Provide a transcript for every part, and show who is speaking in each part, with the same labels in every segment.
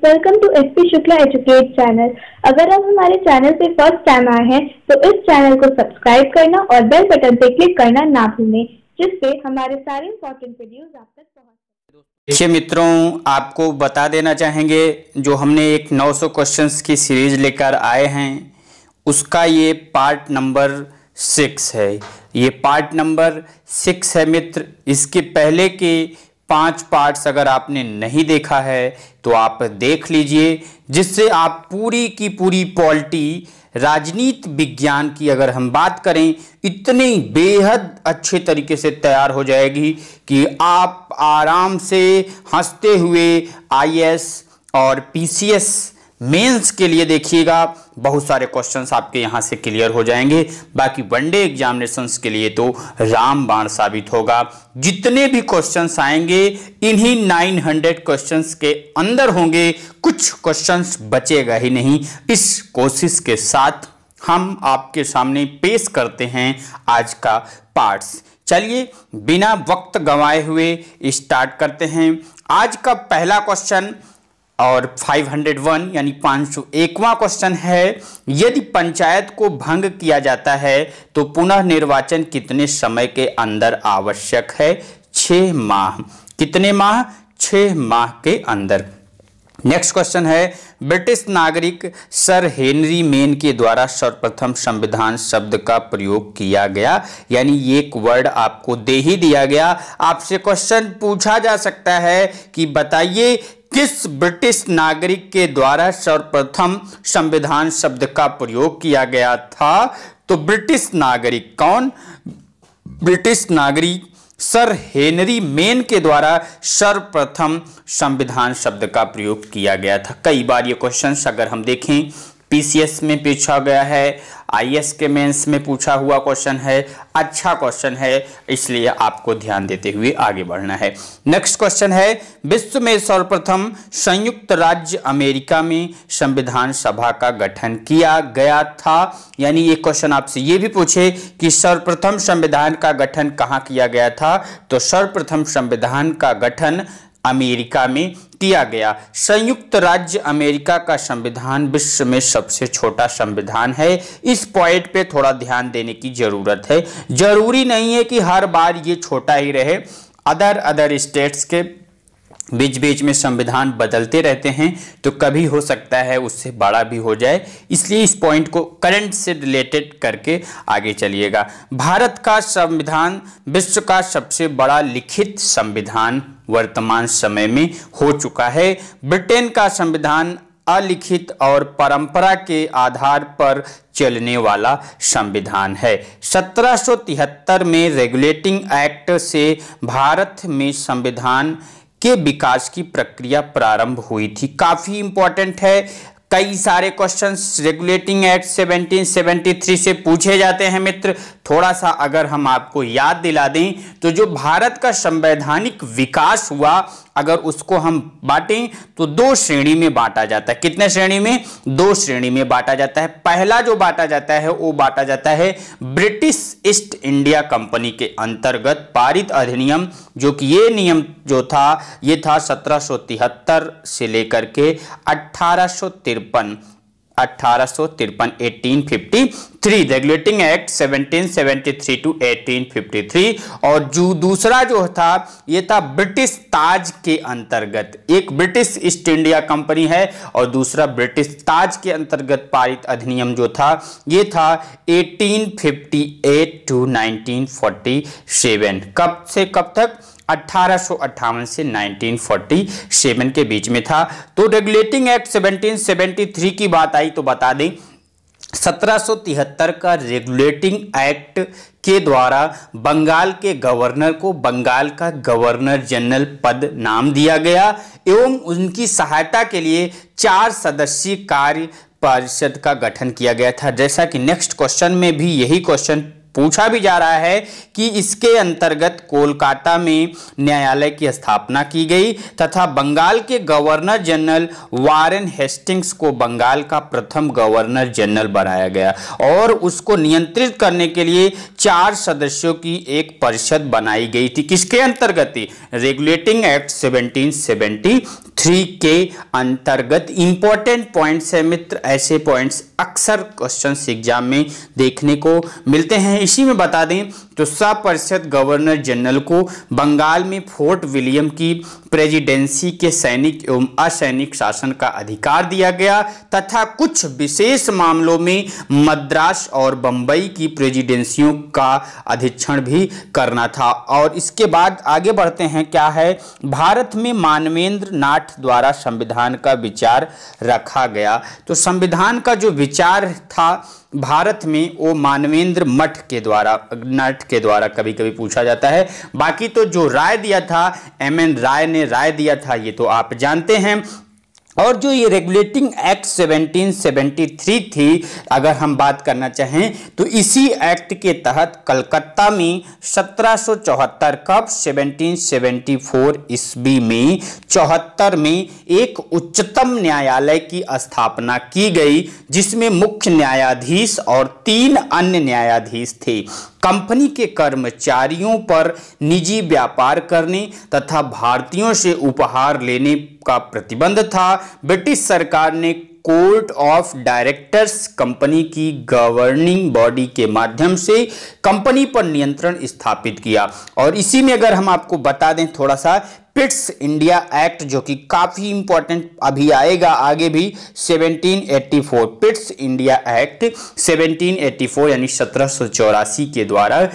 Speaker 1: Welcome to SP Shukla educate channel. अगर आप हमारे चैनल पे फर्स्ट टाइम आए हैं तो इस चैनल को सब्सक्राइब करना और बेल बटन पे क्लिक करना ना भूलें, जिससे हमारे सारे इंपॉर्टेंट वीडियोस आप तक पहुंच सकें।
Speaker 2: देखिए मित्रों, आपको बता देना चाहेंगे जो हमने एक 900 क्वेश्चंस की सीरीज लेकर आए हैं उसका ये पार्ट नंबर 6 है। ये पार्ट नंबर 6 है मित्र। इसके पहले के 5 पार्ट्स अगर आपने नहीं देखा है तो आप देख लीजिए, जिससे आप पूरी की पूरी पॉलिटी राजनीति विज्ञान की अगर हम बात करें इतनी बेहद अच्छे तरीके से तैयार हो जाएगी कि आप आराम से हंसते हुए आईएएस और पीसीएस मेंस के लिए देखिएगा बहुत सारे क्वेश्चंस आपके यहां से क्लियर हो जाएंगे। बाकी वनडे एग्जामिनेशंस के लिए तो रामबाण साबित होगा। जितने भी क्वेश्चंस आएंगे इन्हीं 900 क्वेश्चंस के अंदर होंगे, कुछ क्वेश्चंस बचेगा ही नहीं। इस कोशिश के साथ हम आपके सामने पेश करते हैं आज का पार्ट्स। चलिए बिना वक्त गंवाए हुए स्टार्ट करते हैं। आज का पहला क्वेश्चन और 501 यानी 501वां क्वेश्चन है, यदि पंचायत को भंग किया जाता है तो पुनः निर्वाचन कितने समय के अंदर आवश्यक है? 6 माह। कितने माह? 6 माह के अंदर। नेक्स्ट क्वेश्चन है, ब्रिटिश नागरिक सर हेनरी मेन के द्वारा सर्वप्रथम संविधान शब्द का प्रयोग किया गया, यानी एक वर्ड आपको दे ही दिया गया। आपसे क्वेश्चन पूछा जा सकता है कि बताइए किस ब्रिटिश नागरिक के द्वारा सर्वप्रथम संविधान शब्द का प्रयोग किया गया था? तो ब्रिटिश नागरिक कौन? ब्रिटिश नागरिक सर हेनरी मेन के द्वारा सर्वप्रथम संविधान शब्द का प्रयोग किया गया था। कई बार ये क्वेश्चन अगर हम देखें पीसीएस में पूछा गया है, आईएएस के मेंस में पूछा हुआ क्वेश्चन है। अच्छा क्वेश्चन है, इसलिए आपको ध्यान देते हुए आगे बढ़ना है। नेक्स्ट क्वेश्चन है, विश्व में सर्वप्रथम संयुक्त राज्य अमेरिका में संविधान सभा का गठन किया गया था। यानी ये क्वेश्चन आपसे ये भी पूछे कि सर्वप्रथम संविधान का गठन कहाँ किया गया था, तो सर्वप्रथम संविधान का गठन अमेरिका में किया गया। संयुक्त राज्य अमेरिका का संविधान विश्व में सबसे छोटा संविधान है। इस पॉइंट पे थोड़ा ध्यान देने की जरूरत है। जरूरी नहीं है कि हर बार ये छोटा ही रहे। अदर स्टेट्स के बीच बीच में संविधान बदलते रहते हैं, तो कभी हो सकता है उससे बड़ा भी हो जाए। इसलिए इस पॉइंट को करंट से रिलेटेड करके आगे चलिएगा। भारत का संविधान विश्व का सबसे बड़ा लिखित संविधान वर्तमान समय में हो चुका है। ब्रिटेन का संविधान अलिखित और परंपरा के आधार पर चलने वाला संविधान है। 1773 में रेगुलेटिंग एक्ट से भारत में संविधान के विकास की प्रक्रिया प्रारंभ हुई थी। काफी इंपॉर्टेंट है। कई सारे क्वेश्चंस रेगुलेटिंग एक्ट 1773 से पूछे जाते हैं मित्र। थोड़ा सा अगर हम आपको याद दिला दें तो जो भारत का संवैधानिक विकास हुआ, अगर उसको हम बांटें तो 2 श्रेणी में बांटा जाता है। कितने श्रेणी में? 2 श्रेणी में बांटा जाता है। पहला जो बांटा जाता है वो बांटा जाता है ब्रिटिश ईस्ट इंडिया कंपनी के अंतर्गत पारित अधिनियम, जो कि ये नियम जो था ये था 1773 से लेकर के 1853 1853 रेगुलेटिंग एक्ट 1773 टू 1853। और जो दूसरा जो था ये था ब्रिटिश ताज के अंतर्गत। एक ब्रिटिश ईस्ट इंडिया कंपनी है और दूसरा ब्रिटिश ताज के अंतर्गत पारित अधिनियम जो था ये था 1858 टू 1947। कब से कब तक? 1858 से 1947 के बीच में था। तो रेगुलेटिंग एक्ट 1773 की बात आई तो बता दें 1773 का रेगुलेटिंग एक्ट के द्वारा बंगाल के गवर्नर को बंगाल का गवर्नर जनरल पद नाम दिया गया एवं उनकी सहायता के लिए 4 सदस्यीय कार्य परिषद का गठन किया गया था। जैसा कि नेक्स्ट क्वेश्चन में भी यही क्वेश्चन पूछा भी जा रहा है कि इसके अंतर्गत कोलकाता में न्यायालय की स्थापना की गई तथा बंगाल के गवर्नर जनरल वारेन हेस्टिंग्स को बंगाल का प्रथम गवर्नर जनरल बनाया गया और उसको नियंत्रित करने के लिए 4 सदस्यों की एक परिषद बनाई गई थी। किसके अंतर्गत? रेगुलेटिंग एक्ट 1773 3 के अंतर्गत इंपॉर्टेंट पॉइंट्स है मित्र। ऐसे पॉइंट्स अक्सर क्वेश्चंस एग्जाम में देखने को मिलते हैं। इसी में बता दें तो सपरिषद गवर्नर जनरल को बंगाल में फोर्ट विलियम की प्रेसिडेंसी के सैनिक एवं असैनिक शासन का अधिकार दिया गया तथा कुछ विशेष मामलों में मद्रास और बंबई की प्रेसिडेंसियों का अधीक्षण भी करना था। और इसके बाद आगे बढ़ते हैं, क्या है, भारत में मानवेंद्र नाथ द्वारा संविधान का विचार रखा गया। तो संविधान का जो विचार था भारत में वो मानवेंद्र नाथ के द्वारा कभी कभी पूछा जाता है। बाकी तो जो राय दिया था एमएन राय ने राय दिया था ये तो आप जानते हैं। और जो ये रेगुलेटिंग एक्ट 1773 थी, अगर हम बात करना चाहें तो इसी एक्ट के तहत कलकत्ता में 1774 कब 1774 ईस्वी में 74 में एक उच्चतम न्यायालय की स्थापना की गई, जिसमें मुख्य न्यायाधीश और 3 अन्य न्यायाधीश थे। कंपनी के कर्मचारियों पर निजी व्यापार करने तथा भारतीयों से उपहार लेने का प्रतिबंध था। ब्रिटिश सरकार ने कोर्ट ऑफ डायरेक्टर्स कंपनी की गवर्निंग बॉडी के माध्यम से कंपनी पर नियंत्रण स्थापित किया। और इसी में अगर हम आपको बता दें थोड़ा सा, पिट्स इंडिया एक्ट जो कि काफी इंपॉर्टेंट अभी आएगा आगे भी, 1784 पिट्स इंडिया एक्ट 1784 यानी 1784 के द्वारा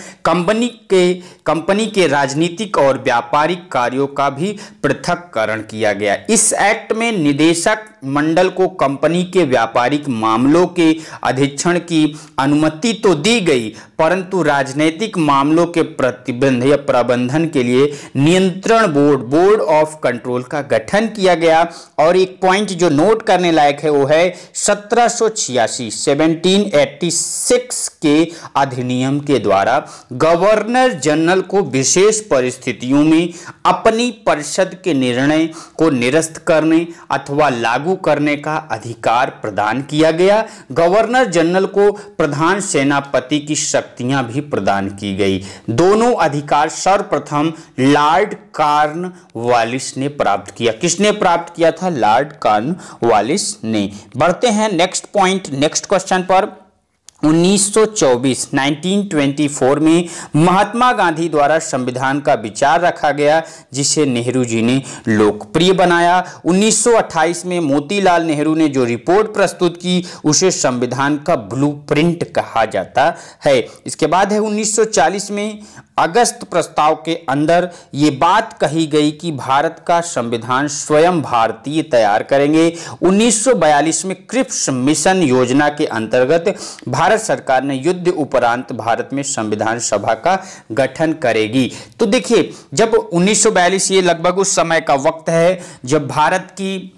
Speaker 2: कंपनी के राजनीतिक और व्यापारिक कार्यों का भी पृथक्करण किया गया। इस एक्ट में निदेशक मंडल को कंपनी के व्यापारिक मामलों के अधीक्षण की अनुमति तो दी गई, परंतु राजनीतिक मामलों के प्रतिबंध या प्रबंधन के लिए नियंत्रण बोर्ड ऑफ कंट्रोल का गठन किया गया। और एक पॉइंट जो नोट करने लायक है वो है 1786 के अधिनियम के द्वारा गवर्नर जनरल को विशेष परिस्थितियों में अपनी परिषद के निर्णय को निरस्त करने अथवा लागू करने का अधिकार प्रदान किया गया। गवर्नर जनरल को प्रधान सेनापति की शक्तियां भी प्रदान की गई। दोनों अधिकार सर्वप्रथम लॉर्ड कॉर्नवालिस ने प्राप्त किया। किसने प्राप्त किया था? लॉर्ड कॉर्नवालिस ने। बढ़ते हैं नेक्स्ट पॉइंट, नेक्स्ट क्वेश्चन पर। 1924 में महात्मा गांधी द्वारा संविधान का विचार रखा गया, जिसे नेहरू जी ने लोकप्रिय बनाया। 1928 में मोतीलाल नेहरू ने जो रिपोर्ट प्रस्तुत की उसे संविधान का ब्लूप्रिंट कहा जाता है। इसके बाद है 1940 में अगस्त प्रस्ताव के अंदर ये बात कही गई कि भारत का संविधान स्वयं भारतीय तैयार करेंगे। 1942 में क्रिप्स मिशन योजना के अंतर्गत भारत सरकार ने युद्ध उपरांत भारत में संविधान सभा का गठन करेगी। तो देखिए, जब 1942 ये लगभग उस समय का वक्त है जब भारत की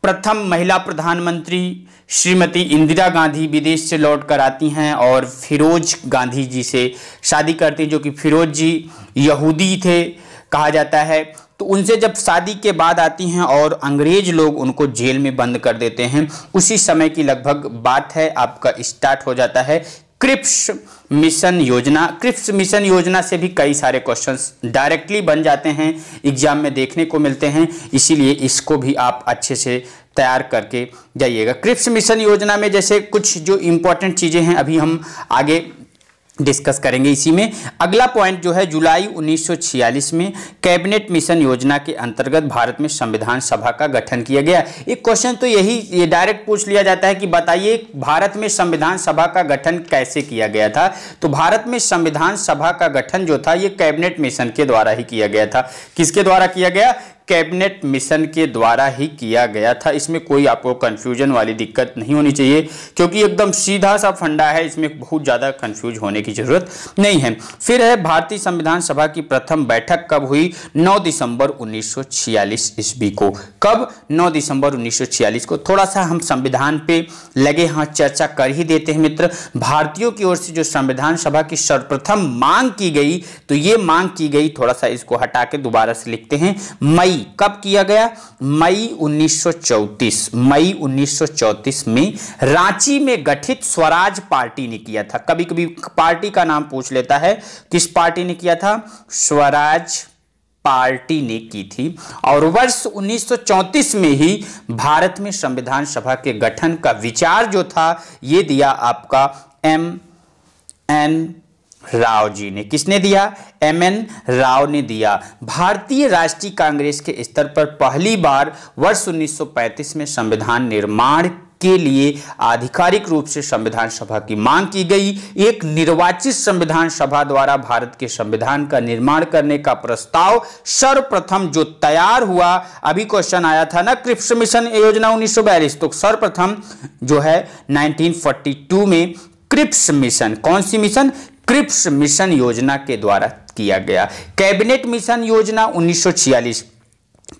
Speaker 2: प्रथम महिला प्रधानमंत्री श्रीमती इंदिरा गांधी विदेश से लौट कर आती हैं और फिरोज गांधी जी से शादी करती हैं, जो कि फिरोज जी यहूदी थे कहा जाता है। तो उनसे जब शादी के बाद आती हैं और अंग्रेज लोग उनको जेल में बंद कर देते हैं, उसी समय की लगभग बात है, आपका स्टार्ट हो जाता है क्रिप्स मिशन योजना। क्रिप्स मिशन योजना से भी कई सारे क्वेश्चंस डायरेक्टली बन जाते हैं, एग्जाम में देखने को मिलते हैं, इसीलिए इसको भी आप अच्छे से तैयार करके जाइएगा। क्रिप्स मिशन योजना में जैसे कुछ जो इंपॉर्टेंट चीज़ें हैं अभी हम आगे डिस्कस करेंगे। इसी में अगला पॉइंट जो है, जुलाई 1946 में कैबिनेट मिशन योजना के अंतर्गत भारत में संविधान सभा का गठन किया गया। एक क्वेश्चन तो ये डायरेक्ट पूछ लिया जाता है कि बताइए भारत में संविधान सभा का गठन कैसे किया गया था। तो भारत में संविधान सभा का गठन जो था ये कैबिनेट मिशन के द्वारा ही किया गया था। किसके द्वारा किया गया? कैबिनेट मिशन के द्वारा ही किया गया था। इसमें कोई आपको कंफ्यूजन वाली दिक्कत नहीं होनी चाहिए, क्योंकि एकदम सीधा सा फंडा है, इसमें बहुत ज़्यादा कंफ्यूज होने की जरूरत नहीं है। फिर है भारतीय संविधान सभा की प्रथम बैठक कब हुई? 9 दिसंबर 1946 ईस्वी को। कब? 9 दिसंबर 1946 को। थोड़ा सा हम संविधान पे लगे हाथ चर्चा कर ही देते हैं मित्र। भारतीयों की ओर से जो संविधान सभा की सर्वप्रथम मांग की गई, तो ये मांग की गई, थोड़ा सा इसको हटा के दोबारा से लिखते हैं, मई। कब किया गया? मई 1934। मई 1934 में रांची में गठित स्वराज पार्टी ने किया था। कभी कभी पार्टी का नाम पूछ लेता है, किस पार्टी ने किया था? स्वराज पार्टी ने की थी। और वर्ष 1934 में ही भारत में संविधान सभा के गठन का विचार जो था ये दिया आपका M.N. राव जी ने। किसने दिया? M.N. राव ने दिया। भारतीय राष्ट्रीय कांग्रेस के स्तर पर पहली बार वर्ष 1935 में संविधान निर्माण के लिए आधिकारिक रूप से संविधान सभा की मांग की गई। एक निर्वाचित संविधान सभा द्वारा भारत के संविधान का निर्माण करने का प्रस्ताव सर्वप्रथम जो तैयार हुआ, अभी क्वेश्चन आया था ना क्रिप्स मिशन योजना 1942, तो सर्वप्रथम जो है 1942 में क्रिप्स मिशन, कौन सी मिशन? क्रिप्स मिशन योजना के द्वारा किया गया। कैबिनेट मिशन योजना 1946,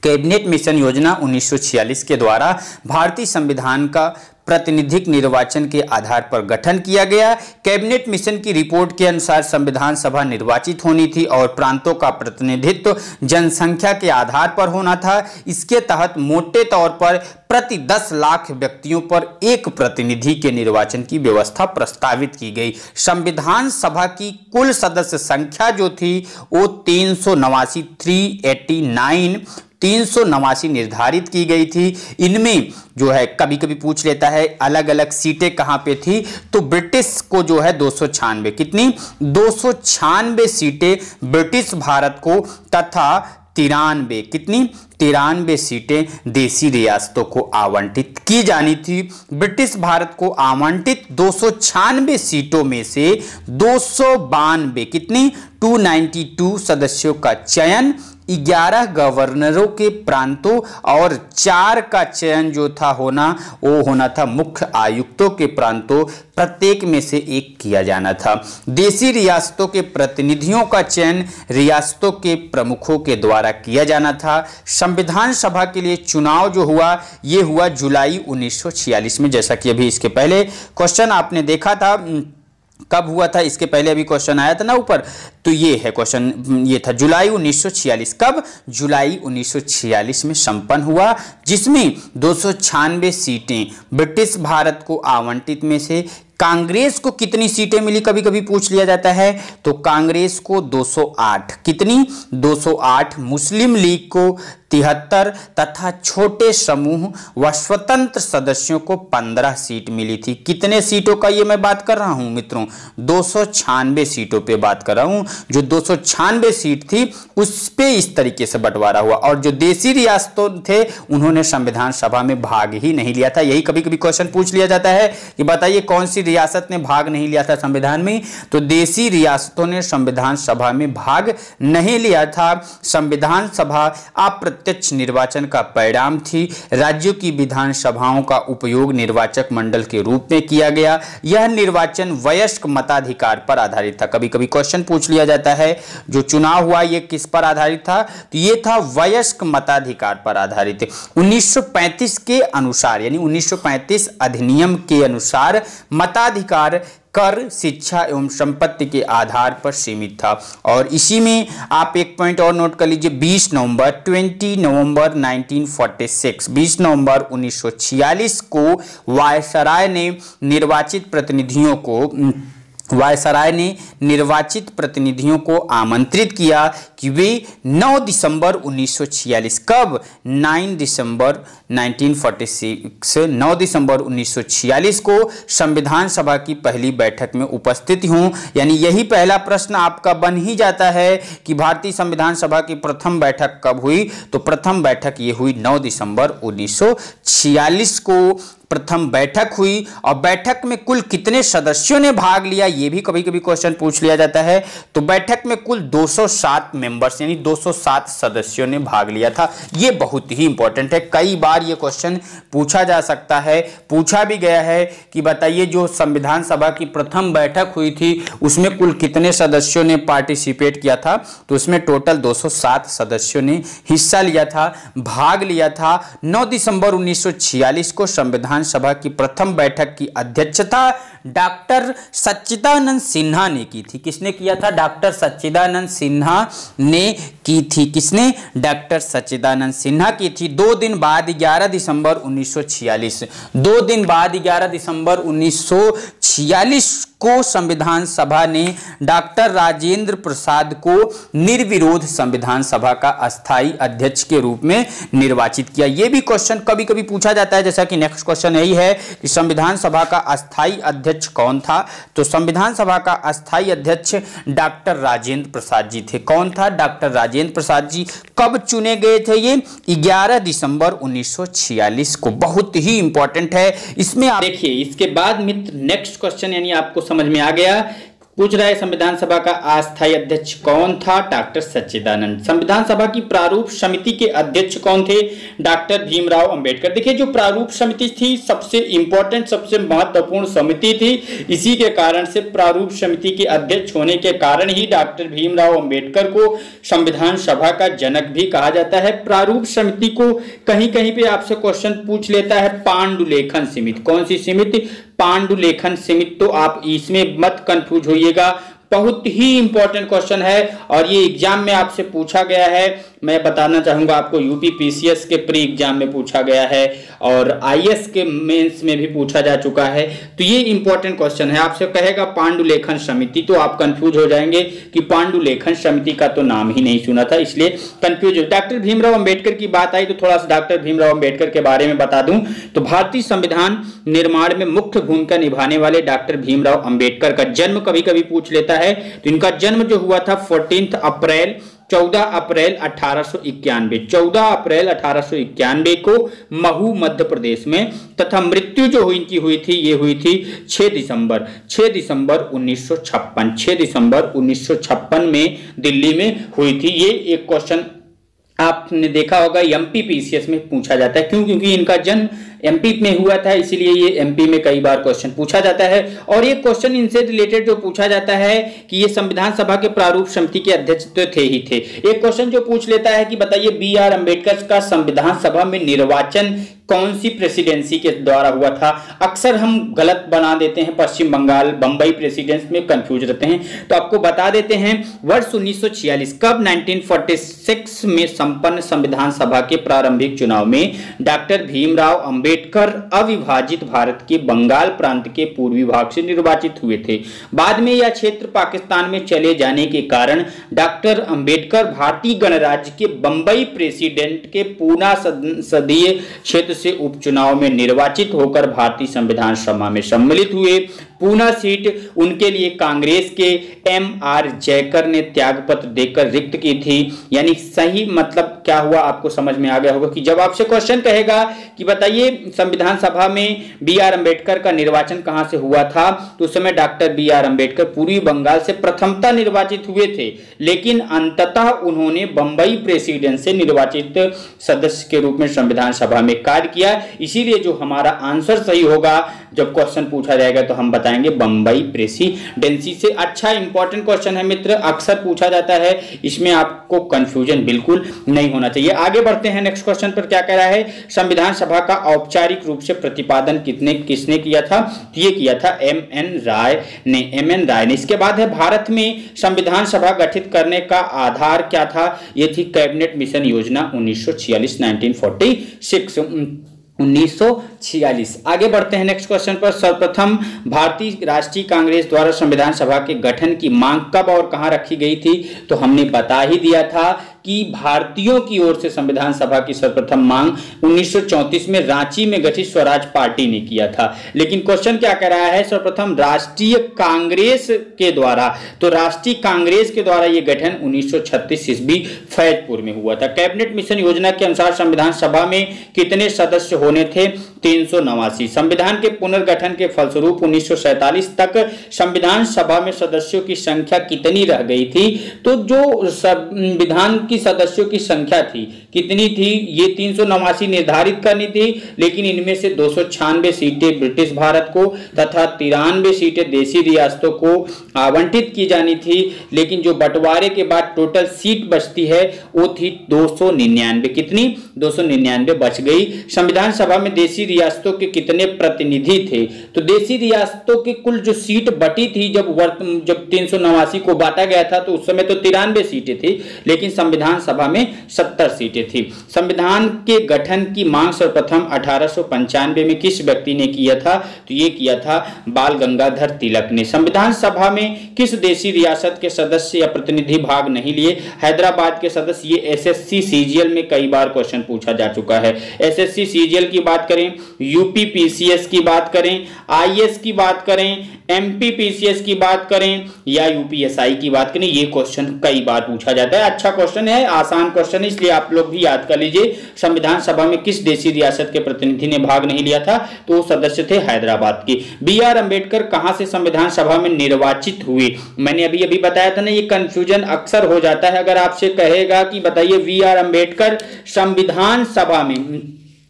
Speaker 2: कैबिनेट मिशन योजना 1946 के द्वारा भारतीय संविधान का प्रतिनिधिक निर्वाचन के आधार पर गठन किया गया। कैबिनेट मिशन की रिपोर्ट के अनुसार संविधान सभा निर्वाचित होनी थी और प्रांतों का प्रतिनिधित्व जनसंख्या के आधार पर होना था। इसके तहत मोटे तौर पर प्रति 10 लाख व्यक्तियों पर एक प्रतिनिधि के निर्वाचन की व्यवस्था प्रस्तावित की गई। संविधान सभा की कुल सदस्य संख्या जो थी वो 389 निर्धारित की गई थी। इनमें जो है कभी कभी पूछ लेता है अलग अलग सीटें कहां पे थी, तो ब्रिटिश को जो है 296, कितनी? 296 सीटें ब्रिटिश भारत को तथा 93, कितनी? 93 सीटें देसी रियासतों को आवंटित की जानी थी। ब्रिटिश भारत को आवंटित 296 सीटों में से 292, कितनी? 292 सदस्यों का चयन 11 गवर्नरों के प्रांतों और 4 का चयन जो था वो होना था मुख्य आयुक्तों के प्रांतों, प्रत्येक में से एक किया जाना था। देसी रियासतों के प्रतिनिधियों का चयन रियासतों के प्रमुखों के द्वारा किया जाना था। संविधान सभा के लिए चुनाव जो हुआ ये हुआ जुलाई 1946 में, जैसा कि अभी इसके पहले क्वेश्चन आपने देखा था कब हुआ था, इसके पहले अभी क्वेश्चन आया था ना ऊपर, तो ये है क्वेश्चन, ये था जुलाई 1946। कब? जुलाई 1946 में संपन्न हुआ, जिसमें 296 सीटें ब्रिटिश भारत को आवंटित में से कांग्रेस को कितनी सीटें मिली, कभी कभी पूछ लिया जाता है, तो कांग्रेस को 208, कितनी? 208, मुस्लिम लीग को 73 तथा छोटे समूह व स्वतंत्र सदस्यों को 15 सीट मिली थी। कितने सीटों का ये मैं बात कर रहा हूं मित्रों? 296 सीटों पे बात कर रहा हूं। जो 296 सीट थी उस पे इस तरीके से बंटवारा हुआ, और जो देसी रियासतों थे उन्होंने संविधान सभा में भाग ही नहीं लिया था। यही कभी कभी क्वेश्चन पूछ लिया जाता है कि बताइए कौन सी रियासत ने भाग नहीं लिया था संविधान में, तो देसी रियासतों ने संविधान सभा में भाग नहीं लिया था। संविधान सभा अप्रत्यक्ष निर्वाचन का परिणाम थी। राज्यों की विधानसभाओं का उपयोग निर्वाचक मंडल के रूप में किया गया। यह निर्वाचन वयस्क मताधिकार पर आधारित था। कभी कभी क्वेश्चन पूछ लिया जाता है जो चुनाव हुआ ये किस पर आधारित था, तो ये था वयस्क मताधिकार पर आधारित। 1935 के अनुसार यानी 1935 अधिनियम के अनुसार मताधिकार कर, शिक्षा एवं संपत्ति के आधार पर सीमित था। और इसी में आप एक पॉइंट और नोट कर लीजिए, 20 नवंबर 1946, 20 नवंबर 1946 को वायसराय ने निर्वाचित प्रतिनिधियों को आमंत्रित किया कि वे 9 दिसंबर 1946, कब? 9 दिसंबर 1946, 9 दिसंबर 1946 को संविधान सभा की पहली बैठक में उपस्थित हों। यानी यही पहला प्रश्न आपका बन ही जाता है कि भारतीय संविधान सभा की प्रथम बैठक कब हुई, तो प्रथम बैठक ये हुई 9 दिसंबर 1946 को प्रथम बैठक हुई। और बैठक में कुल कितने सदस्यों ने भाग लिया ये भी कभी कभी क्वेश्चन पूछ लिया जाता है, तो बैठक में कुल 207 मेंबर्स यानी 207 सदस्यों ने भाग लिया था। ये बहुत ही इंपॉर्टेंट है, कई बार ये क्वेश्चन पूछा जा सकता है, पूछा भी गया है कि बताइए जो संविधान सभा की प्रथम बैठक हुई थी उसमें कुल कितने सदस्यों ने पार्टिसिपेट किया था, तो उसमें टोटल 207 सदस्यों ने हिस्सा लिया था, भाग लिया था। 9 दिसंबर 1946 को संविधान सभा की प्रथम बैठक की अध्यक्षता डॉक्टर सच्चिदानंद सिन्हा ने की थी। किसने किया था? डॉक्टर सच्चिदानंद सिन्हा ने की थी। किसने? डॉक्टर सच्चिदानंद सिन्हा की थी। 2 दिन बाद 11 दिसंबर 1946, 2 दिन बाद 11 दिसंबर 1946 को संविधान सभा ने डॉक्टर राजेंद्र प्रसाद को निर्विरोध संविधान सभा का अस्थायी अध्यक्ष के रूप में निर्वाचित किया? यह भी क्वेश्चन कभी कभी पूछा जाता है, जैसा कि नेक्स्ट क्वेश्चन यही है कि संविधान सभा का अस्थायी अध्यक्ष कौन था? तो संविधान सभा का अस्थायी अध्यक्ष डॉक्टर राजेंद्र प्रसाद जी थे। कौन था? डॉक्टर राजेंद्र प्रसाद जी। कब चुने गए थे ये? 11 दिसंबर 1946 को। बहुत ही इंपॉर्टेंट है। इसमें आप देखिए, इसके बाद मित्र नेक्स्ट क्वेश्चन यानी आपको समझ में आ गया, पूछ रहा है संविधान सभा का अस्थायी अध्यक्ष कौन था? डॉक्टर सच्चिदानंद। संविधान सभा की प्रारूप समिति के अध्यक्ष कौन थे? डॉक्टर भीमराव अंबेडकर। देखिए, जो प्रारूप समिति थी सबसे इंपॉर्टेंट, सबसे महत्वपूर्ण समिति थी। इसी के कारण से प्रारूप समिति के अध्यक्ष होने के कारण ही डॉक्टर भीमराव अंबेडकर को संविधान सभा का जनक भी कहा जाता है। प्रारूप समिति को कहीं कहीं पे आपसे क्वेश्चन पूछ लेता है पांडुलेखन समिति। कौन सी समिति? पांडुलेखन समिति। तो आप इसमें मत कंफ्यूज होइएगा, बहुत ही इंपॉर्टेंट क्वेश्चन है और ये एग्जाम में आपसे पूछा गया है। मैं बताना चाहूंगा आपको, यूपी पीसीएस के प्री एग्जाम में पूछा गया है और आईएएस के मेंस में भी पूछा जा चुका है। तो ये इंपॉर्टेंट क्वेश्चन है। आपसे कहेगा पांडुलेखन समिति तो आप कंफ्यूज हो जाएंगे कि पांडुलेखन समिति का तो नाम ही नहीं सुना था, इसलिए कंफ्यूज हो। डॉक्टर भीमराव अंबेडकर की बात आई तो थोड़ा सा डॉक्टर भीमराव अंबेडकर के बारे में बता दूं तो भारतीय संविधान निर्माण में मुख्य भूमिका निभाने वाले डॉक्टर भीमराव अंबेडकर का जन्म कभी कभी पूछ लेता है। तो इनका जन्म जो हुआ था 14 अप्रैल 1891, 14 अप्रैल 1891 को महू मध्य प्रदेश में, तथा मृत्यु जो इनकी हुई थी ये हुई थी 6 दिसंबर 1956, 6 दिसंबर 1956 में दिल्ली में हुई थी। ये एक क्वेश्चन आपने देखा होगा एमपी पीसीएस में पूछा जाता है। क्यों? क्योंकि इनका जन्म एमपी में हुआ था, इसीलिए ये एमपी में कई बार क्वेश्चन पूछा जाता है। और ये क्वेश्चन इनसे रिलेटेड जो पूछा जाता है कि ये संविधान सभा के प्रारूप समिति के अध्यक्ष तो थे ही थे। एक क्वेश्चन जो पूछ लेता है कि बताइए बी आर अंबेडकर का संविधान सभा में निर्वाचन कौन सी प्रेसिडेंसी के द्वारा हुआ था? अक्सर हम गलत बना देते हैं, पश्चिम बंगाल, बंबई प्रेसिडेंसी में कंफ्यूज रहते हैं, तो आपको बता देते हैं वर्ष 1946 कब 1946 में संपन्न संविधान सभा के प्रारंभिक चुनाव में डॉक्टर भीमराव अंबेडकर अविभाजित भारत के बंगाल प्रांत के पूर्वी भाग से निर्वाचित हुए थे। बाद में यह क्षेत्र पाकिस्तान में चले जाने के कारण डॉक्टर अंबेडकर भारतीय गणराज्य के बंबई प्रेसिडेंट के पूना संसदीय क्षेत्र से उपचुनाव में निर्वाचित होकर भारतीय संविधान सभा में सम्मिलित हुए। पूना सीट उनके लिए कांग्रेस के एम.आर. जयकर ने त्यागपत्र देकर रिक्त की थी। यानी सही मतलब क्या हुआ आपको समझ में आ गया होगा कि जब आपसे क्वेश्चन कहेगा कि बताइए संविधान सभा में बी आर अंबेडकर का निर्वाचन कहां से हुआ था, तो उस समय डॉक्टर बी आर अंबेडकर पूर्वी बंगाल से प्रथमतः निर्वाचित हुए थे, लेकिन अंततः उन्होंने बंबई प्रेसिडेंट से निर्वाचित सदस्य के रूप में संविधान सभा में कार्य किया। इसीलिए जो हमारा आंसर सही होगा जब क्वेश्चन पूछा जाएगा तो हम बताएंगे बंबई प्रेसिडेंसी से। अच्छा इंपॉर्टेंट क्वेश्चन है मित्र, अक्सर पूछा जाता है, इसमें आपको कंफ्यूजन बिल्कुल नहीं होना चाहिए। आगे बढ़ते हैं नेक्स्ट क्वेश्चन पर। क्या कह रहा है? संविधान सभा का औपचारिक रूप से प्रतिपादन किसने किया था? ये किया था एम.एन. राय ने। इसके बाद है भारत में संविधान सभा गठित करने का आधार क्या था? ये थी कैबिनेट मिशन योजना 1946। आगे बढ़ते हैं नेक्स्ट क्वेश्चन पर। सर्वप्रथम भारतीय राष्ट्रीय कांग्रेस द्वारा संविधान सभा के गठन की मांग कब और कहां रखी गई थी? तो हमने बता ही दिया था कि भारतीयों की ओर से संविधान सभा की सर्वप्रथम मांग 1934 में रांची में गठित स्वराज पार्टी ने किया था। लेकिन क्वेश्चन क्या कह रहा है? सर्वप्रथम राष्ट्रीय कांग्रेस के द्वारा, तो राष्ट्रीय कांग्रेस के द्वारा यह गठन 1936 ईस्वी फैजपुर में हुआ था। कैबिनेट मिशन योजना के अनुसार संविधान सभा में कितने सदस्य होने थे? 389। संविधान के पुनर्गठन के फलस्वरूप 1947 तक संविधान सभा में सदस्यों की संख्या कितनी रह गई थी? तो जो संविधान की सदस्यों की संख्या थी कितनी थी? ये 389 निर्धारित करनी थी, लेकिन इनमें से 296 सीटें ब्रिटिश भारत को तथा 93 सीटें देशी रियासतों को आवंटित की जानी थी। लेकिन जो बंटवारे के बाद टोटल सीट बचती है वो थी 299। कितनी? 299 बच गई। संविधान सभा में देशी रियासतों के कितने प्रतिनिधि थे? तो देशी रियासतों की कुल जो सीट बटी थी जब 389 को बांटा गया था तो उस समय तो 93 सीटें थी, लेकिन संविधान संविधान सभा में 70 सीटें थी। संविधान के गठन की मांग सर्वप्रथम 1895 में किस व्यक्ति ने किया था? तो ये किया था बाल गंगाधर तिलक ने। संविधान सभा में किस देशी रियासत के सदस्य या प्रतिनिधि भाग नहीं लिए? हैदराबाद के सदस्य। ये एसएससी सीजीएल में कई बार क्वेश्चन पूछा जा चुका है। एसएससी सीजीएल की बात करें, यूपी पीसीएस की बात करें, आईएएस की बात करें, एमपी पीसीएस की बात करें या यूपीएसआई की बात करें, ये क्वेश्चन कई बार पूछा जाता है। अच्छा क्वेश्चन है, आसान क्वेश्चन है, इसलिए आप लोग भी याद कर लीजिए। संविधान सभा में किस देशी रियासत के प्रतिनिधि ने भाग नहीं लिया था? तो वो सदस्य थे हैदराबाद के। बी आर अंबेडकर कहां से संविधान सभा में निर्वाचित हुए? मैंने अभी अभी बताया था ना, ये कंफ्यूजन अक्सर हो जाता है। अगर आपसे कहेगा कि बताइए बी आर अंबेडकर संविधान सभा में,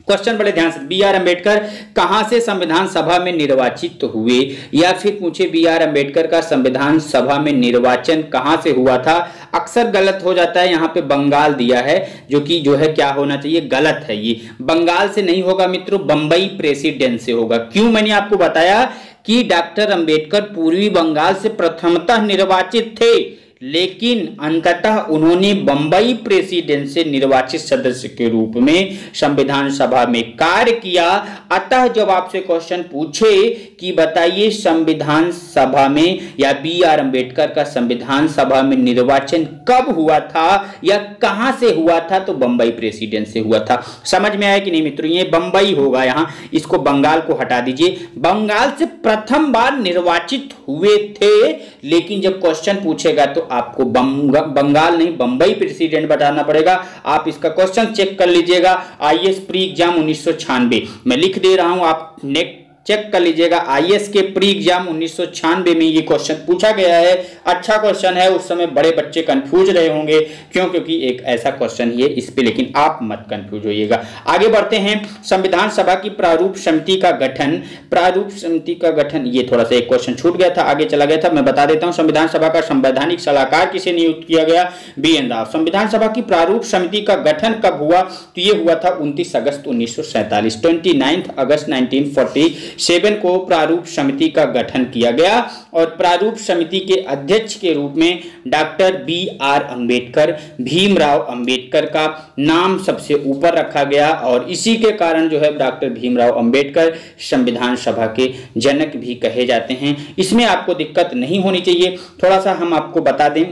Speaker 2: क्वेश्चन बड़े ध्यान से, बी आर अंबेडकर कहां से संविधान सभा में निर्वाचित हुए, या फिर पूछे बी आर अंबेडकर का संविधान सभा में निर्वाचन कहां से हुआ था? अक्सर गलत हो जाता है, यहां पे बंगाल दिया है, जो कि जो है क्या होना चाहिए, गलत है। ये बंगाल से नहीं होगा मित्रों, बंबई प्रेसिडेंट से होगा। क्यों? मैंने आपको बताया कि डॉक्टर अंबेडकर पूर्वी बंगाल से प्रथमतः निर्वाचित थे, लेकिन अंततः उन्होंने बंबई प्रेसिडेंट से निर्वाचित सदस्य के रूप में संविधान सभा में कार्य किया। अतः जब आपसे क्वेश्चन पूछे कि बताइए संविधान सभा में या बी आर अंबेडकर का संविधान सभा में निर्वाचन कब हुआ था या कहां से हुआ था, तो बंबई प्रेसिडेंट से हुआ था। समझ में आया कि नहीं मित्रों? ये बंबई होगा, यहां इसको बंगाल को हटा दीजिए। बंगाल से प्रथम बार निर्वाचित हुए थे, लेकिन जब क्वेश्चन पूछेगा तो आपको बंगाल नहीं बंबई प्रेसिडेंट बताना पड़ेगा। आप इसका क्वेश्चन चेक कर लीजिएगा, आईएएस प्री एग्जाम 1996 मैं लिख दे रहा हूं, आप नेक्स्ट चेक कर लीजिएगा। आईएएस के प्री एग्जाम 1996 में ये क्वेश्चन पूछा गया है। अच्छा क्वेश्चन है, उस समय बड़े बच्चे कंफ्यूज रहे होंगे, क्यों? क्योंकि एक ऐसा क्वेश्चन ही है इस पे, लेकिन आप मत कंफ्यूज होइएगा। आगे बढ़ते हैं। संविधान सभा की प्रारूप समिति का गठन, प्रारूप समिति का गठन, ये थोड़ा सा एक क्वेश्चन छूट गया था, आगे चला गया था, मैं बता देता हूं। संविधान सभा का संवैधानिक सलाहकार किसे नियुक्त किया गया? B N Rao. संविधान सभा की प्रारूप समिति का गठन कब हुआ? तो ये हुआ था 29 अगस्त 1947, 29 अगस्त 1947 को प्रारूप समिति का गठन किया गया और प्रारूप समिति के अध्यक्ष के रूप में doctor B R Ambedkar, Bhimrao Ambedkar का नाम सबसे ऊपर रखा गया और इसी के कारण जो है डॉक्टर भीमराव अंबेडकर संविधान सभा के जनक भी कहे जाते हैं। इसमें आपको दिक्कत नहीं होनी चाहिए। थोड़ा सा हम आपको बता दें,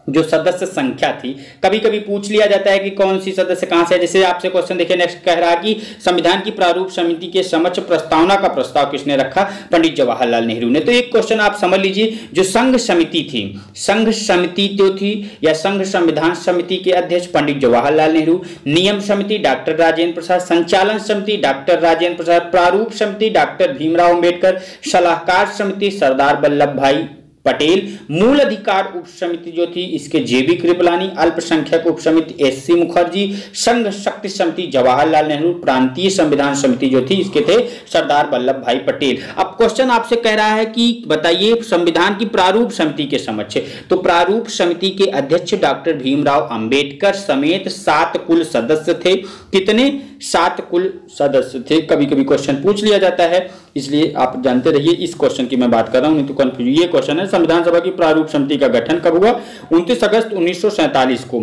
Speaker 2: जो सदस्य संख्या थी, कभी कभी पूछ लिया जाता है कि कौन सी सदस्य कहां से है। जैसे आपसे क्वेश्चन देखिए, नेक्स्ट कह रहा है कि संविधान की प्रारूप समिति के समक्ष प्रस्तावना का प्रस्ताव किसने रखा? पंडित जवाहरलाल नेहरू ने। तो एक क्वेश्चन आप समझ लीजिए, जो संघ समिति थी, संघ समिति जो थी या संघ संविधान समिति के अध्यक्ष पंडित जवाहरलाल नेहरू, नियम समिति डॉक्टर राजेंद्र प्रसाद, संचालन समिति डॉक्टर राजेंद्र प्रसाद, प्रारूप समिति डॉक्टर भीमराव अंबेडकर, सलाहकार समिति सरदार वल्लभ भाई पटेल, मूल अधिकार उप समिति जो थी इसके जेबी कृपलानी, अल्पसंख्यक उप समिति एससी मुखर्जी, संघ शक्ति समिति जवाहरलाल नेहरू, प्रांतीय संविधान समिति जो थी इसके थे सरदार वल्लभ भाई पटेल। अब क्वेश्चन आपसे कह रहा है कि बताइए संविधान की प्रारूप समिति के समक्ष, तो प्रारूप समिति के अध्यक्ष डॉक्टर भीमराव अंबेडकर समेत 7 कुल सदस्य थे। कितने? 7 कुल सदस्य थे। कभी कभी क्वेश्चन पूछ लिया जाता है, इसलिए आप जानते रहिए, इस क्वेश्चन की मैं बात कर रहा हूं, नहीं तो कंफ्यूज। ये क्वेश्चन है, संविधान सभा की प्रारूप समिति का गठन कब हुआ? 29 अगस्त 1947 को।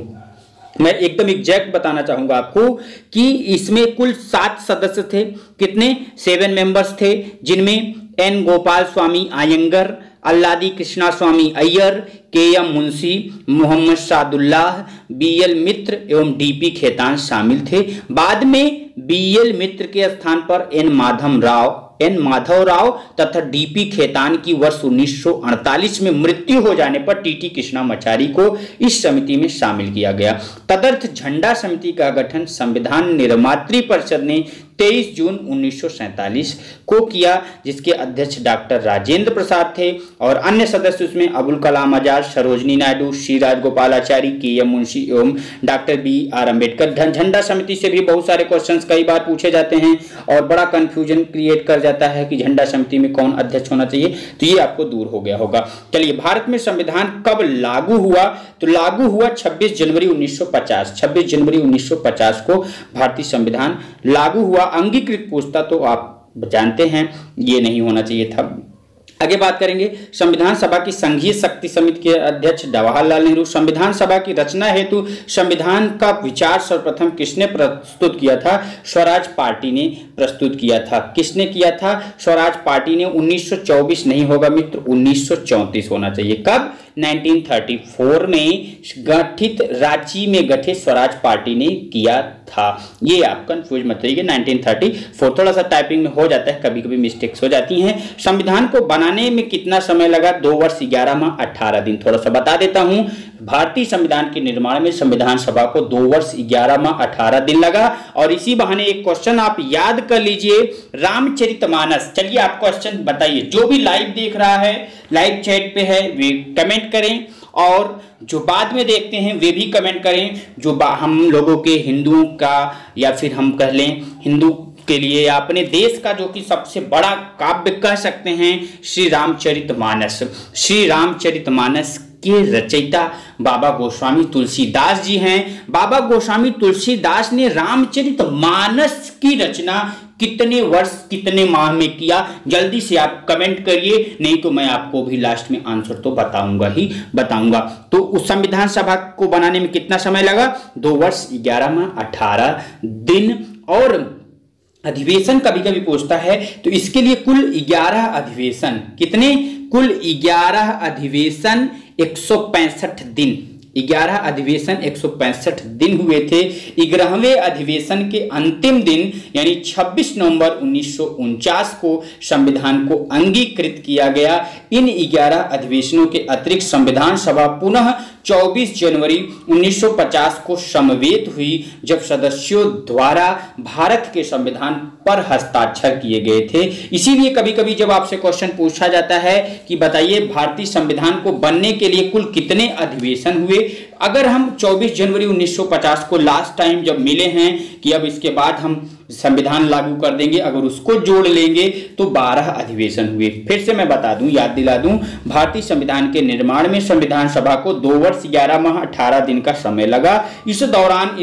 Speaker 2: मैं एकदम एग्जैक्ट बताना चाहूंगा आपको कि इसमें कुल 7 सदस्य थे। कितने? 7 मेंबर्स थे, जिनमें एन गोपाल स्वामी अयंगर, अल्लादी कृष्णा स्वामी अय्यर, के एम मुंशी, मोहम्मद सादुल्लाह, बीएल मित्र एवं डीपी खेतान शामिल थे। बाद में बीएल मित्र के स्थान पर एन माधव राव तथा डीपी खेतान की वर्ष 1948 में मृत्यु हो जाने पर टीटी कृष्णामाचारी को इस समिति में शामिल किया गया। तदर्थ झंडा समिति का गठन संविधान निर्मात्री परिषद ने 23 जून 1947 को किया, जिसके अध्यक्ष डॉक्टर राजेंद्र प्रसाद थे और अन्य सदस्य उसमें अबुल कलाम आजाद, सरोजनी नायडू, श्री राजगोपालाचारी, के एम मुंशी एवं डॉक्टर बी आर अंबेडकर। झंडा समिति से भी बहुत सारे क्वेश्चंस कई बार पूछे जाते हैं और बड़ा कंफ्यूजन क्रिएट कर जाता है कि झंडा समिति में कौन अध्यक्ष होना चाहिए, तो ये आपको दूर हो गया होगा। चलिए, भारत में संविधान कब लागू हुआ? तो लागू हुआ 26 जनवरी 1950। 26 जनवरी 1950 को भारतीय संविधान लागू हुआ। अंगीकृत पूछता तो आप जानते हैं ये नहीं होना चाहिए था। आगे बात करेंगे संविधान सभा की संघीय शक्ति समिति के अध्यक्ष जवाहरलाल नेहरू। संविधान सभा की रचना हेतु संविधान का विचार सर्वप्रथम किसने प्रस्तुत किया था? स्वराज पार्टी ने प्रस्तुत किया था। किसने किया था? स्वराज पार्टी ने। 1924 नहीं होगा मित्र, 1934 होना चाहिए। कब? 1934 में गठित, रांची में गठित स्वराज पार्टी ने किया था। ये आप कंफ्यूज मत रहिए, 1934। थोड़ा सा टाइपिंग में हो जाता है, कभी कभी मिस्टेक्स हो जाती हैं। संविधान को बनाने में कितना समय लगा? 2 वर्ष 11 माह 18 दिन। थोड़ा सा बता देता हूं, भारतीय संविधान के निर्माण में संविधान सभा को 2 वर्ष 11 माह 18 दिन लगा। और इसी बहाने एक क्वेश्चन आप याद कर लीजिए, रामचरितमानस। चलिए आप क्वेश्चन बताइए, जो भी लाइव देख रहा है, लाइव चैट पे है, वे कमेंट करें, और जो बाद में देखते हैं वे भी कमेंट करें। जो हम लोगों के हिंदुओं का, या फिर हम कह लें हिंदू के लिए या अपने देश का जो कि सबसे बड़ा काव्य कह सकते हैं, श्री रामचरितमानस। श्री रामचरितमानस के रचयिता बाबा गोस्वामी तुलसीदास जी हैं। बाबा गोस्वामी तुलसीदास ने रामचरितमानस की रचना कितने वर्ष कितने माह में किया? जल्दी से आप कमेंट करिए, नहीं तो मैं आपको भी लास्ट में आंसर तो बताऊंगा ही बताऊंगा। तो उस संविधान सभा को बनाने में कितना समय लगा? 2 वर्ष 11 माह 18 दिन। और अधिवेशन कभी कभी पूछता है, तो इसके लिए कुल 11 अधिवेशन। कितने? कुल 11 अधिवेशन 165 दिन। 11 अधिवेशन 165 दिन हुए थे। 11वें अधिवेशन के अंतिम दिन यानी 26 नवंबर 1949 को संविधान को अंगीकृत किया गया। इन 11 अधिवेशनों के अतिरिक्त संविधान सभा पुनः 24 जनवरी 1950 को समवेत हुई, जब सदस्यों द्वारा भारत के संविधान पर हस्ताक्षर किए गए थे। इसीलिए कभी कभी जब आपसे क्वेश्चन पूछा जाता है कि बताइए भारतीय संविधान को बनने के लिए कुल कितने अधिवेशन हुए, अगर हम 24 जनवरी 1950 को लास्ट टाइम जब मिले हैं कि अब इसके बाद हम संविधान लागू कर देंगे, अगर उसको जोड़ लेंगे तो 12 अधिवेशन हुए। फिर से मैं बता दूं, याद दिला दूं, भारतीय संविधान के निर्माण में संविधान सभा को 2 वर्ष 11 माह 18 दिन का समय लगा। इस दौरान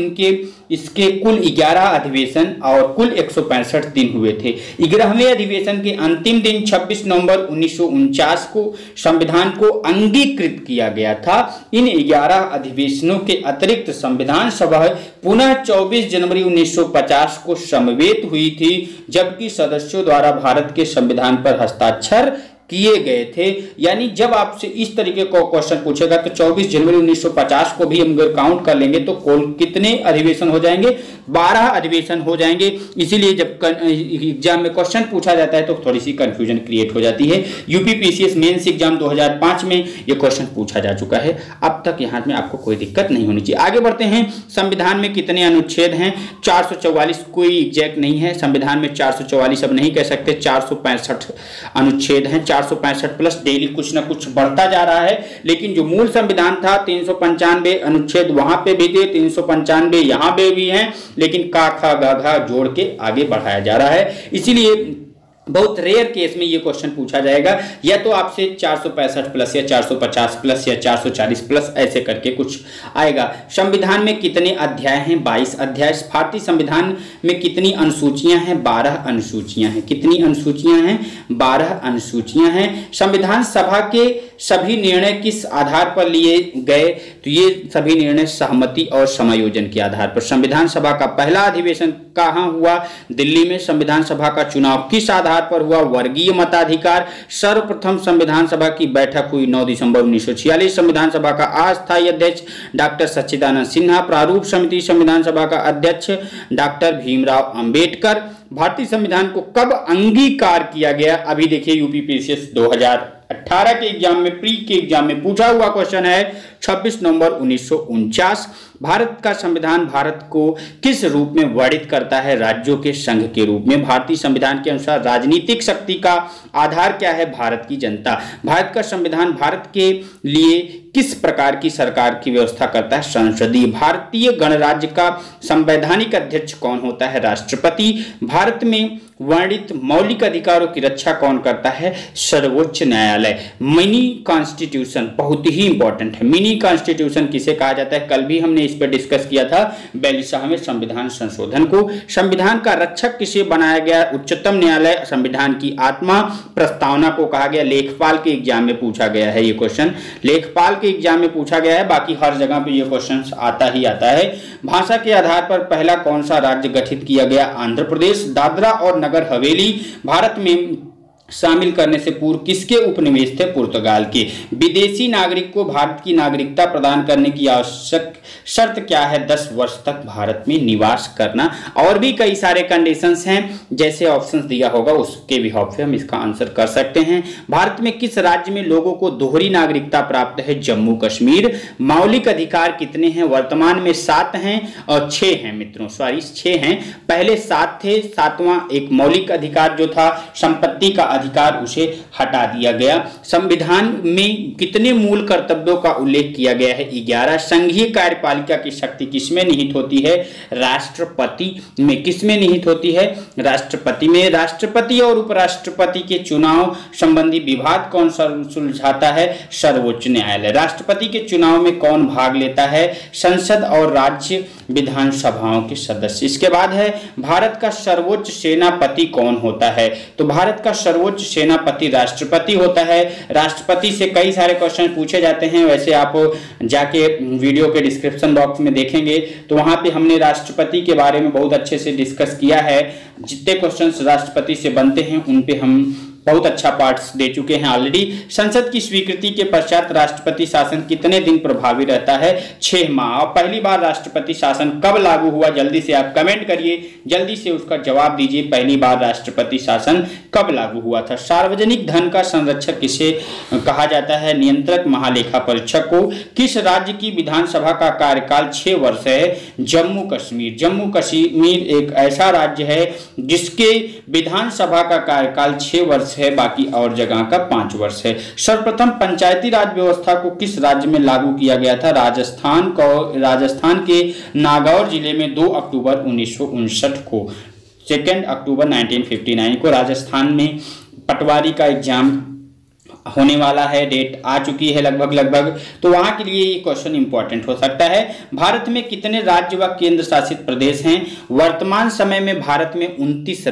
Speaker 2: इसके कुल 11 अधिवेशन और कुल 165 दिन हुए थे। 11वें अधिवेशन के अंतिम दिन 26 नवंबर 1949 को संविधान को अंगीकृत किया गया था। इन 11 अधिवेशनों के अतिरिक्त संविधान सभा पुनः 24 जनवरी 1950 को समवेत हुई थी, जबकि सदस्यों द्वारा भारत के संविधान पर हस्ताक्षर किए गए थे। यानी जब आपसे इस तरीके का क्वेश्चन पूछेगा तो 24 जनवरी 1950 को भी हम अगर काउंट कर लेंगे तो कुल कितने अधिवेशन हो जाएंगे? 12 अधिवेशन हो जाएंगे। इसीलिए जब एग्जाम में क्वेश्चन पूछा जाता है तो थोड़ी सी कंफ्यूजन क्रिएट हो जाती है। यूपीपीसीएस मेंस एग्जाम 2005 में ये क्वेश्चन पूछा जा चुका है। अब तक यहाँ में आपको कोई दिक्कत नहीं होनी चाहिए। आगे बढ़ते हैं। संविधान में कितने अनुच्छेद हैं? 444, कोई एग्जैक्ट नहीं है। संविधान में 444 अब नहीं कह सकते, 465 अनुच्छेद हैं। 465 प्लस डेली कुछ ना कुछ बढ़ता जा रहा है, लेकिन जो मूल संविधान था 395 अनुच्छेद वहां पे भी थे, 395 यहां पे भी हैं, लेकिन का खा गा घा जोड़ के आगे बढ़ाया जा रहा है। इसीलिए बहुत रेयर केस में ये क्वेश्चन पूछा जाएगा, या तो आपसे 465 प्लस या 450 प्लस या 440 प्लस ऐसे करके कुछ आएगा। संविधान में कितने अध्याय हैं? 22 अध्याय। भारतीय संविधान में कितनी अनुसूचियां हैं? 12 अनुसूचियां हैं। कितनी अनुसूचियां हैं? 12 अनुसूचियां हैं। संविधान सभा के सभी निर्णय किस आधार पर लिए गए? तो ये सभी निर्णय सहमति और समायोजन के आधार पर। संविधान सभा का पहला अधिवेशन कहाँ हुआ? दिल्ली में। संविधान सभा का चुनाव किस आधार पर हुआ? वर्गीय मताधिकार। सर्वप्रथम संविधान सभा की बैठक हुई 9 दिसंबर 1946। संविधान सभा का अस्थायी अध्यक्ष डॉक्टर सच्चिदानंद सिन्हा। प्रारूप समिति संविधान सभा का अध्यक्ष डॉक्टर भीमराव अंबेडकर। भारतीय संविधान को कब अंगीकार किया गया? अभी देखिए यूपीपीसीएस 2018 के एग्जाम में, प्री के एग्जाम में पूछा हुआ क्वेश्चन है 26 नवंबर 1949। भारत का संविधान भारत को किस रूप में वर्णित करता है? राज्यों के संघ के रूप में। भारतीय संविधान के अनुसार राजनीतिक शक्ति का आधार क्या है? भारत की जनता। भारत का संविधान भारत के लिए किस प्रकार की सरकार की व्यवस्था करता है? संसदीय। भारतीय गणराज्य का संवैधानिक अध्यक्ष कौन होता है? राष्ट्रपति। भारत में वर्णित मौलिक अधिकारों की रक्षा कौन करता है? सर्वोच्च न्यायालय। मिनी कॉन्स्टिट्यूशन बहुत ही इंपॉर्टेंट है। मिनी कॉन्स्टिट्यूशन किसे कहा जाता है? कल भी हमने किस पे डिस्कस किया था, 42वें संविधान संशोधन को। संविधान का रक्षक किसे बनाया गया, उच्चतम न्यायालय। संविधान की आत्मा प्रस्तावना को कहा गया। लेखपाल के एग्जाम में पूछा गया है ये क्वेश्चन, लेखपाल के एग्जाम में पूछा गया है, बाकी हर जगह पे ये क्वेश्चन आता ही आता है। भाषा के आधार पर पहला कौन सा राज्य गठित किया गया, आंध्र प्रदेश। दादरा और नगर हवेली भारत में शामिल करने से पूर्व किसके उपनिवेश थे, पुर्तगाल के। विदेशी नागरिक को भारत की नागरिकता प्रदान करने की आवश्यक शर्त क्या है, 10 वर्ष तक भारत में निवास करना। और भी कई सारे कंडीशंस हैं, जैसे ऑप्शंस दिया होगा उसके बिहाफ पे हम इसका आंसर कर सकते हैं। भारत में किस राज्य में लोगों को दोहरी नागरिकता प्राप्त है, जम्मू कश्मीर। मौलिक अधिकार कितने हैं, वर्तमान में 7 हैं और 6 हैं मित्रों, सॉरी 6 हैं, पहले 7 थे, 7वां एक मौलिक अधिकार जो था संपत्ति का अधिकार, उसे हटा दिया गया। संविधान में कितने मूल कर्तव्यों का उल्लेख किया गया है, 11। संघीय कार्यपालिका की शक्ति किसमें निहित होती है, राष्ट्रपति में। किसमें निहित होती है, राष्ट्रपति में। राष्ट्रपति और उपराष्ट्रपति के चुनाव संबंधी विवाद कौन सुलझाता है, सर्वोच्च न्यायालय। राष्ट्रपति के चुनाव में कौन भाग लेता है, संसद और राज्य विधानसभाओं के सदस्य। इसके बाद है भारत का सर्वोच्च सेनापति कौन होता है, तो भारत का सर्वोच्च सेनापति राष्ट्रपति होता है। राष्ट्रपति से कई सारे क्वेश्चन पूछे जाते हैं, वैसे आप जाके वीडियो के डिस्क्रिप्शन बॉक्स में देखेंगे तो वहां पे हमने राष्ट्रपति के बारे में बहुत अच्छे से डिस्कस किया है। जितने क्वेश्चंस राष्ट्रपति से बनते हैं उन पे हम बहुत अच्छा पार्ट्स दे चुके हैं ऑलरेडी। संसद की स्वीकृति के पश्चात राष्ट्रपति शासन कितने दिन प्रभावी रहता है, 6 माह। और पहली बार राष्ट्रपति शासन कब लागू हुआ, जल्दी से आप कमेंट करिए, जल्दी से उसका जवाब दीजिए, पहली बार राष्ट्रपति शासन कब लागू हुआ था। सार्वजनिक धन का संरक्षक किसे कहा जाता है, नियंत्रक महालेखा परीक्षक को। किस राज्य की विधानसभा का कार्यकाल 6 वर्ष है, जम्मू कश्मीर। जम्मू कश्मीर एक ऐसा राज्य है जिसके विधानसभा का कार्यकाल 6 वर्ष है, बाकी और जगह का 5 वर्ष है। सर्वप्रथम पंचायती राज व्यवस्था को किस राज्य में लागू किया गया था, राजस्थान के नागौर जिले में 2 अक्टूबर 1959 को। 2 अक्टूबर 1959 को राजस्थान में पटवारी का एग्जाम होने वाला है, डेट आ चुकी है लगभग, तो वहां के लिए ये क्वेश्चन इंपॉर्टेंट हो सकता है। भारत में कितने राज्य व केंद्र शासित प्रदेश हैं, वर्तमान समय में भारत में 29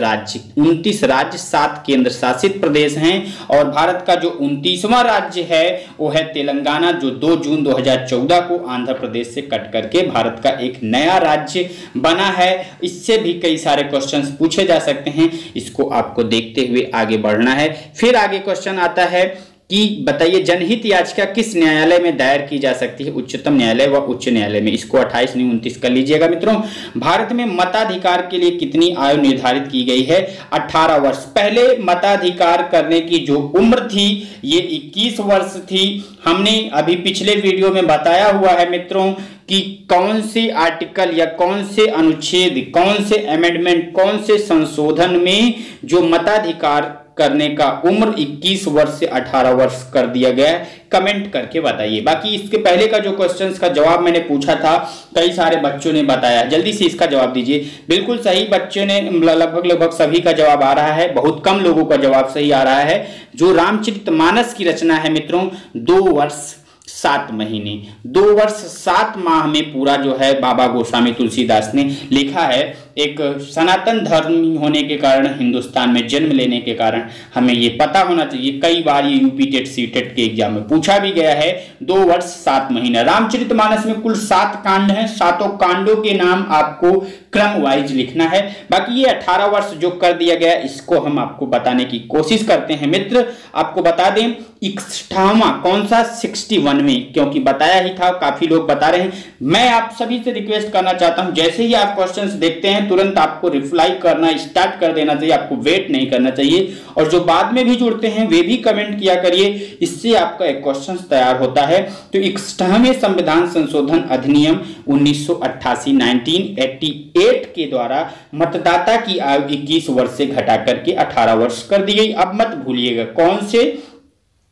Speaker 2: राज्य 7 केंद्र शासित प्रदेश हैं। और भारत का जो 29वां राज्य है वो है तेलंगाना, जो 2 जून 2014 को आंध्र प्रदेश से कट करके भारत का एक नया राज्य बना है। इससे भी कई सारे क्वेश्चन पूछे जा सकते हैं, इसको आपको देखते हुए आगे बढ़ना है। फिर आगे क्वेश्चन आता है कि बताइए जनहित याचिका किस न्यायालय में दायर की जा सकती है, उच्चतम न्यायालय व उच्च न्यायालय में। इसको 28 नहीं 29 कर लीजिएगा मित्रों। भारत में मताधिकार के लिए कितनी आयु निर्धारित की गई है, 18 वर्ष। पहले मताधिकार करने की जो उम्र थी ये 21 वर्ष थी। हमने अभी पिछले वीडियो में बताया हुआ है मित्रों कि कौन से आर्टिकल या कौन से अनुच्छेद, कौन से अमेंडमेंट, कौन से संशोधन में जो मताधिकार करने का उम्र 21 वर्ष से 18 वर्ष कर दिया गया है, कमेंट करके बताइए। बाकी इसके पहले का जो क्वेश्चंस का जवाब मैंने पूछा था, कई सारे बच्चों ने बताया, जल्दी से इसका जवाब दीजिए। बिल्कुल सही बच्चों ने, लगभग सभी का जवाब आ रहा है, बहुत कम लोगों का जवाब सही आ रहा है। जो रामचरितमानस की रचना है मित्रों, 2 वर्ष 7 महीने, 2 वर्ष 7 माह में पूरा जो है बाबा गोस्वामी तुलसीदास ने लिखा है। एक सनातन धर्म होने के कारण, हिंदुस्तान में जन्म लेने के कारण हमें ये पता होना चाहिए। कई बार ये यूपी टेट सीटेट के एग्जाम में पूछा भी गया है। 2 वर्ष 7 महीना। रामचरितमानस में कुल 7 कांड हैं, 7 कांडों के नाम आपको क्रम वाइज लिखना है। बाकी ये 18 वर्ष जो कर दिया गया, इसको हम आपको बताने की कोशिश करते हैं मित्र। आपको बता दें 61वां कौन सा, 61 में, क्योंकि बताया ही था, काफी लोग बता रहे हैं। मैं आप सभी से रिक्वेस्ट करना चाहता हूं, जैसे ही आप क्वेश्चंस देखते हैं तुरंत आपको रिप्लाई करना स्टार्ट कर देना चाहिए, आपको वेट नहीं करना चाहिए। और जो बाद में भी जुड़ते हैं वे भी कमेंट किया करिए, इससे आपका एक क्वेश्चन तैयार होता है। तो 61वें संविधान संशोधन अधिनियम 1988 1988 के द्वारा मतदाता की आयु 21 वर्ष से घटा करके 18 वर्ष कर दी गई। अब मत भूलिएगा कौन से,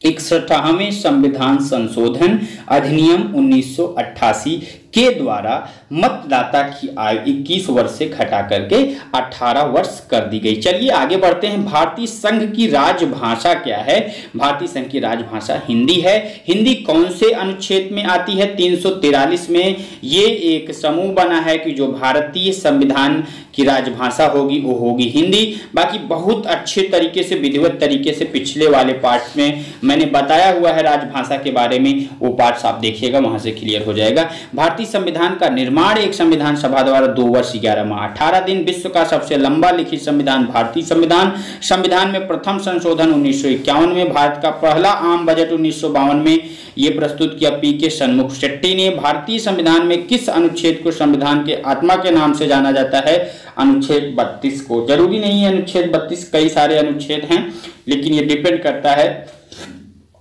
Speaker 2: 61वें संविधान संशोधन अधिनियम 1988 के द्वारा मतदाता की आयु 21 वर्ष से घटा करके 18 वर्ष कर दी गई। चलिए आगे बढ़ते हैं। भारतीय संघ की राजभाषा क्या है? भारतीय संघ की राजभाषा हिंदी है। हिंदी कौन से अनुच्छेद में आती है? 343 में। ये एक समूह बना है कि जो भारतीय संविधान की राजभाषा होगी वो होगी हिंदी। बाकी बहुत अच्छे तरीके से, विधिवत तरीके से पिछले वाले पार्ट में मैंने बताया हुआ है राजभाषा के बारे में, वो पार्ट्स आप देखिएगा, वहां से क्लियर हो जाएगा। भारतीय संविधान का निर्माण एक संविधान सभा द्वारा 2 वर्ष 11 माह 18 दिन। विश्व का सबसे लंबा लिखित संविधान भारतीय संविधान। संविधान में प्रथम संशोधन 1951 में। भारत का पहला आम बजट 1952 में ये प्रस्तुत किया पी.के. षणमुख शेट्टी ने। भारतीय संविधान में किस अनुच्छेद को संविधान के आत्मा के नाम से जाना जाता है? अनुच्छेद 32 को। जरूरी नहीं है अनुच्छेद 32, कई सारे अनुच्छेद हैं, लेकिन ये डिपेंड करता है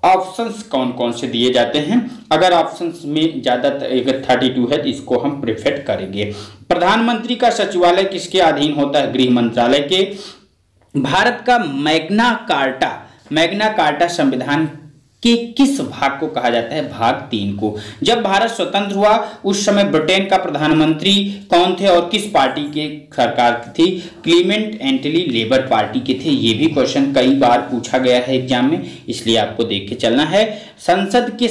Speaker 2: ऑप्शंस कौन कौन से दिए जाते हैं। अगर ऑप्शंस में ज्यादातर 32 है तो इसको हम प्रेफर करेंगे। प्रधानमंत्री का सचिवालय किसके अधीन होता है? गृह मंत्रालय के। भारत का मैग्ना कार्टा संविधान के किस भाग को कहा जाता है? भाग 3 को। जब भारत स्वतंत्र हुआ उस समय ब्रिटेन का प्रधानमंत्री कौन थे और किस पार्टी के सरकार थी? क्लीमेंट एटली लेबर पार्टी के थे। ये भी क्वेश्चन कई बार पूछा गया है एग्जाम में, इसलिए आपको देख के चलना है। संसद के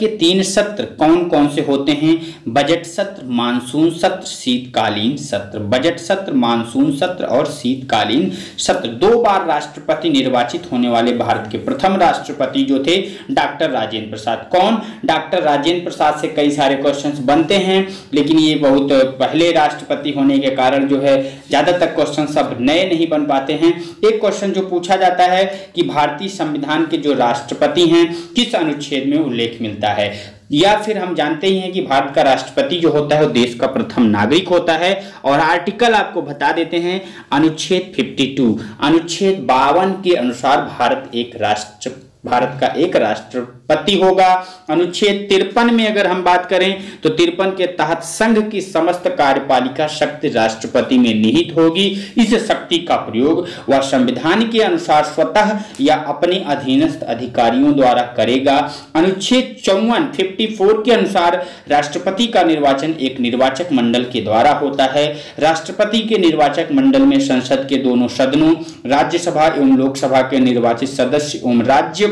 Speaker 2: 3 सत्र कौन कौन से होते हैं? बजट सत्र, मानसून सत्र, शीतकालीन सत्र। बजट सत्र, मानसून सत्र और शीतकालीन सत्र। 2 बार राष्ट्रपति निर्वाचित होने वाले भारत के प्रथम राष्ट्रपति जो थे डॉक्टर राजेंद्र प्रसाद। कौन? डॉक्टर राजेंद्र प्रसाद से कई सारे क्वेश्चंस बनते हैं, लेकिन ये बहुत पहले राष्ट्रपति होने के कारण जो है ज्यादातर क्वेश्चन सब नए नहीं बन पाते हैं। एक क्वेश्चन जो पूछा जाता है कि भारतीय संविधान के जो राष्ट्रपति हैं किस अनुच्छेद में उल्लेख मिलता है? या फिर हम जानते ही हैं कि भारत का राष्ट्रपति जो होता है वो देश का प्रथम नागरिक होता है। और आर्टिकल आपको बता देते हैं, अनुच्छेद 52, अनुच्छेद 52 के अनुसार भारत का एक राष्ट्रपति होगा। अनुच्छेद 53 में अगर हम बात करें तो 53 के तहत संघ की समस्त कार्यपालिका शक्ति राष्ट्रपति में निहित होगी। इस शक्ति का प्रयोग वह संविधान के अनुसार स्वतः या अपने अधीनस्थ अधिकारियों द्वारा करेगा। अनुच्छेद 54 के अनुसार राष्ट्रपति का निर्वाचन एक निर्वाचक मंडल के द्वारा होता है। राष्ट्रपति के निर्वाचक मंडल में संसद के दोनों सदनों, राज्यसभा एवं लोकसभा के निर्वाचित सदस्य एवं राज्य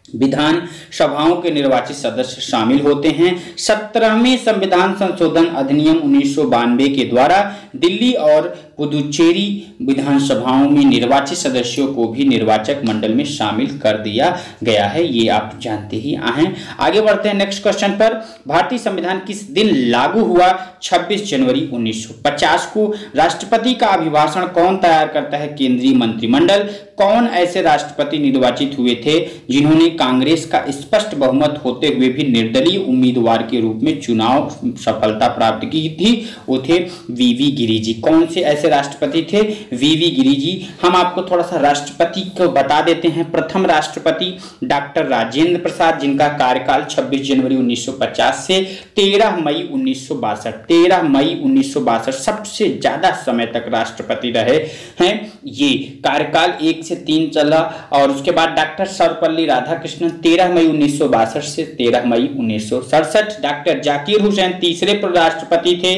Speaker 2: विधान सभाओं के निर्वाचित सदस्य शामिल होते हैं। 17वें संविधान संशोधन अधिनियम 1992 के द्वारा दिल्ली और पुदुचेरी विधानसभाओं में निर्वाचित सदस्यों को भी निर्वाचक मंडल में शामिल कर दिया गया है। ये आप जानते ही हैं। आगे बढ़ते हैं नेक्स्ट क्वेश्चन पर। भारतीय संविधान किस दिन लागू हुआ? 26 जनवरी 1950 को। राष्ट्रपति का अभिभाषण कौन तैयार करता है? केंद्रीय मंत्रिमंडल। कौन ऐसे राष्ट्रपति निर्वाचित हुए थे जिन्होंने कांग्रेस का स्पष्ट बहुमत होते हुए भी निर्दलीय उम्मीदवार के रूप में चुनाव सफलता प्राप्त की थी? वो थे वीवी गिरि जी। कौन से ऐसे राष्ट्रपति थे? वीवी गिरि जी। हम आपको थोड़ा सा राष्ट्रपति को बता देते हैं। प्रथम राष्ट्रपति डॉक्टर राजेंद्र प्रसाद, जिनका कार्यकाल 26 जनवरी 1950 से 13 मई 1962, 13 मई 1962 सबसे ज्यादा समय तक राष्ट्रपति रहे हैं। ये कार्यकाल 1 से 3 चला। और उसके बाद डॉक्टर सर्वपल्ली राधाकृष्णन 13 मई 1962 से 13 मई 1967। डॉक्टर जाकिर हुसैन तीसरे राष्ट्रपति थे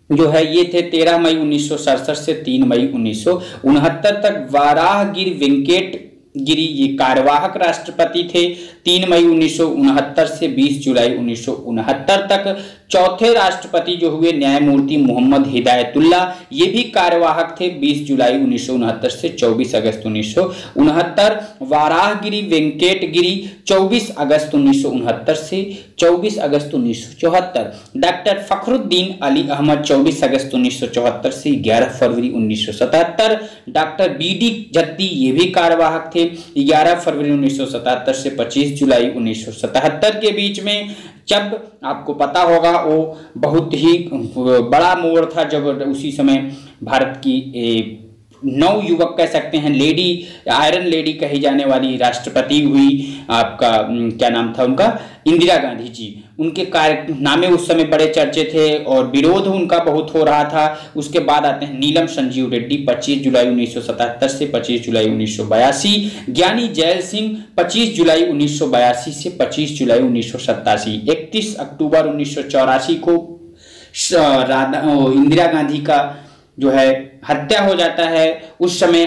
Speaker 2: जो है, ये थे 13 मई 1967 से 3 मई 1969 तक। वाराहगिरी वेंकट गिरी ये कार्यवाहक राष्ट्रपति थे 3 मई 1969 से 20 जुलाई 1969 तक। चौथे राष्ट्रपति जो हुए न्यायमूर्ति मोहम्मद हिदायतुल्ला, ये भी कार्यवाहक थे 20 जुलाई 1969 से 24 अगस्त 1969। वाराहगिरी वेंकट गिरी 24 अगस्त 1969 से 24 अगस्त 1974। डॉक्टर फखरुद्दीन अली अहमद 24 अगस्त 1974 से 11 फरवरी 1977। Doctor BD. जत्ती ये भी कार्यवाहक थे 11 फरवरी 1977 से 25 जुलाई 1977 के बीच में। जब आपको पता होगा वो बहुत ही बड़ा मोड़ था जब उसी समय भारत की नौ युवक कह सकते हैं, लेडी, आयरन लेडी कही जाने वाली राष्ट्रपति हुई। आपका क्या नाम था उनका? इंदिरा गांधी जी। उनके कारनामे उस समय बड़े चर्चे थे और विरोध उनका बहुत हो रहा था। उसके बाद आते हैं नीलम संजीव रेड्डी 25 जुलाई 1977 से 25 जुलाई 1982, ज्ञानी जैल सिंह 25 जुलाई 1982 से 25 जुलाई 1987। 31 अक्टूबर 1984 को इंदिरा गांधी का जो है हत्या हो जाता है। उस समय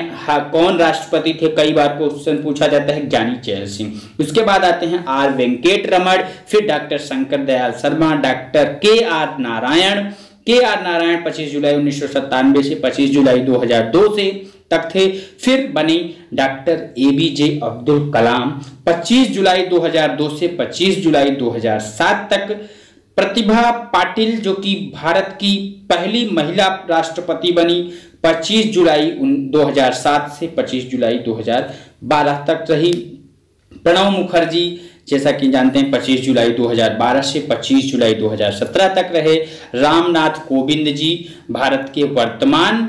Speaker 2: कौन राष्ट्रपति थे, कई बार क्वेश्चन पूछा जाता है, ज्ञानी जैल सिंह। उसके बाद आते हैं आर वेंकट रमण, फिर डॉक्टर शंकर दयाल शर्मा, डॉक्टर के आर नारायण 25 जुलाई 1997 से 25 जुलाई 2002 से तक थे। फिर बने डॉक्टर एपीजे अब्दुल कलाम 25 जुलाई 2002 से 25 जुलाई 2007 तक। प्रतिभा पाटिल जो कि भारत की पहली महिला राष्ट्रपति बनी 25 जुलाई 2007 से 25 जुलाई 2012 तक रही। प्रणब मुखर्जी जैसा कि जानते हैं 25 जुलाई 2012 से 25 जुलाई 2017 तक रहे। रामनाथ कोविंद जी भारत के वर्तमान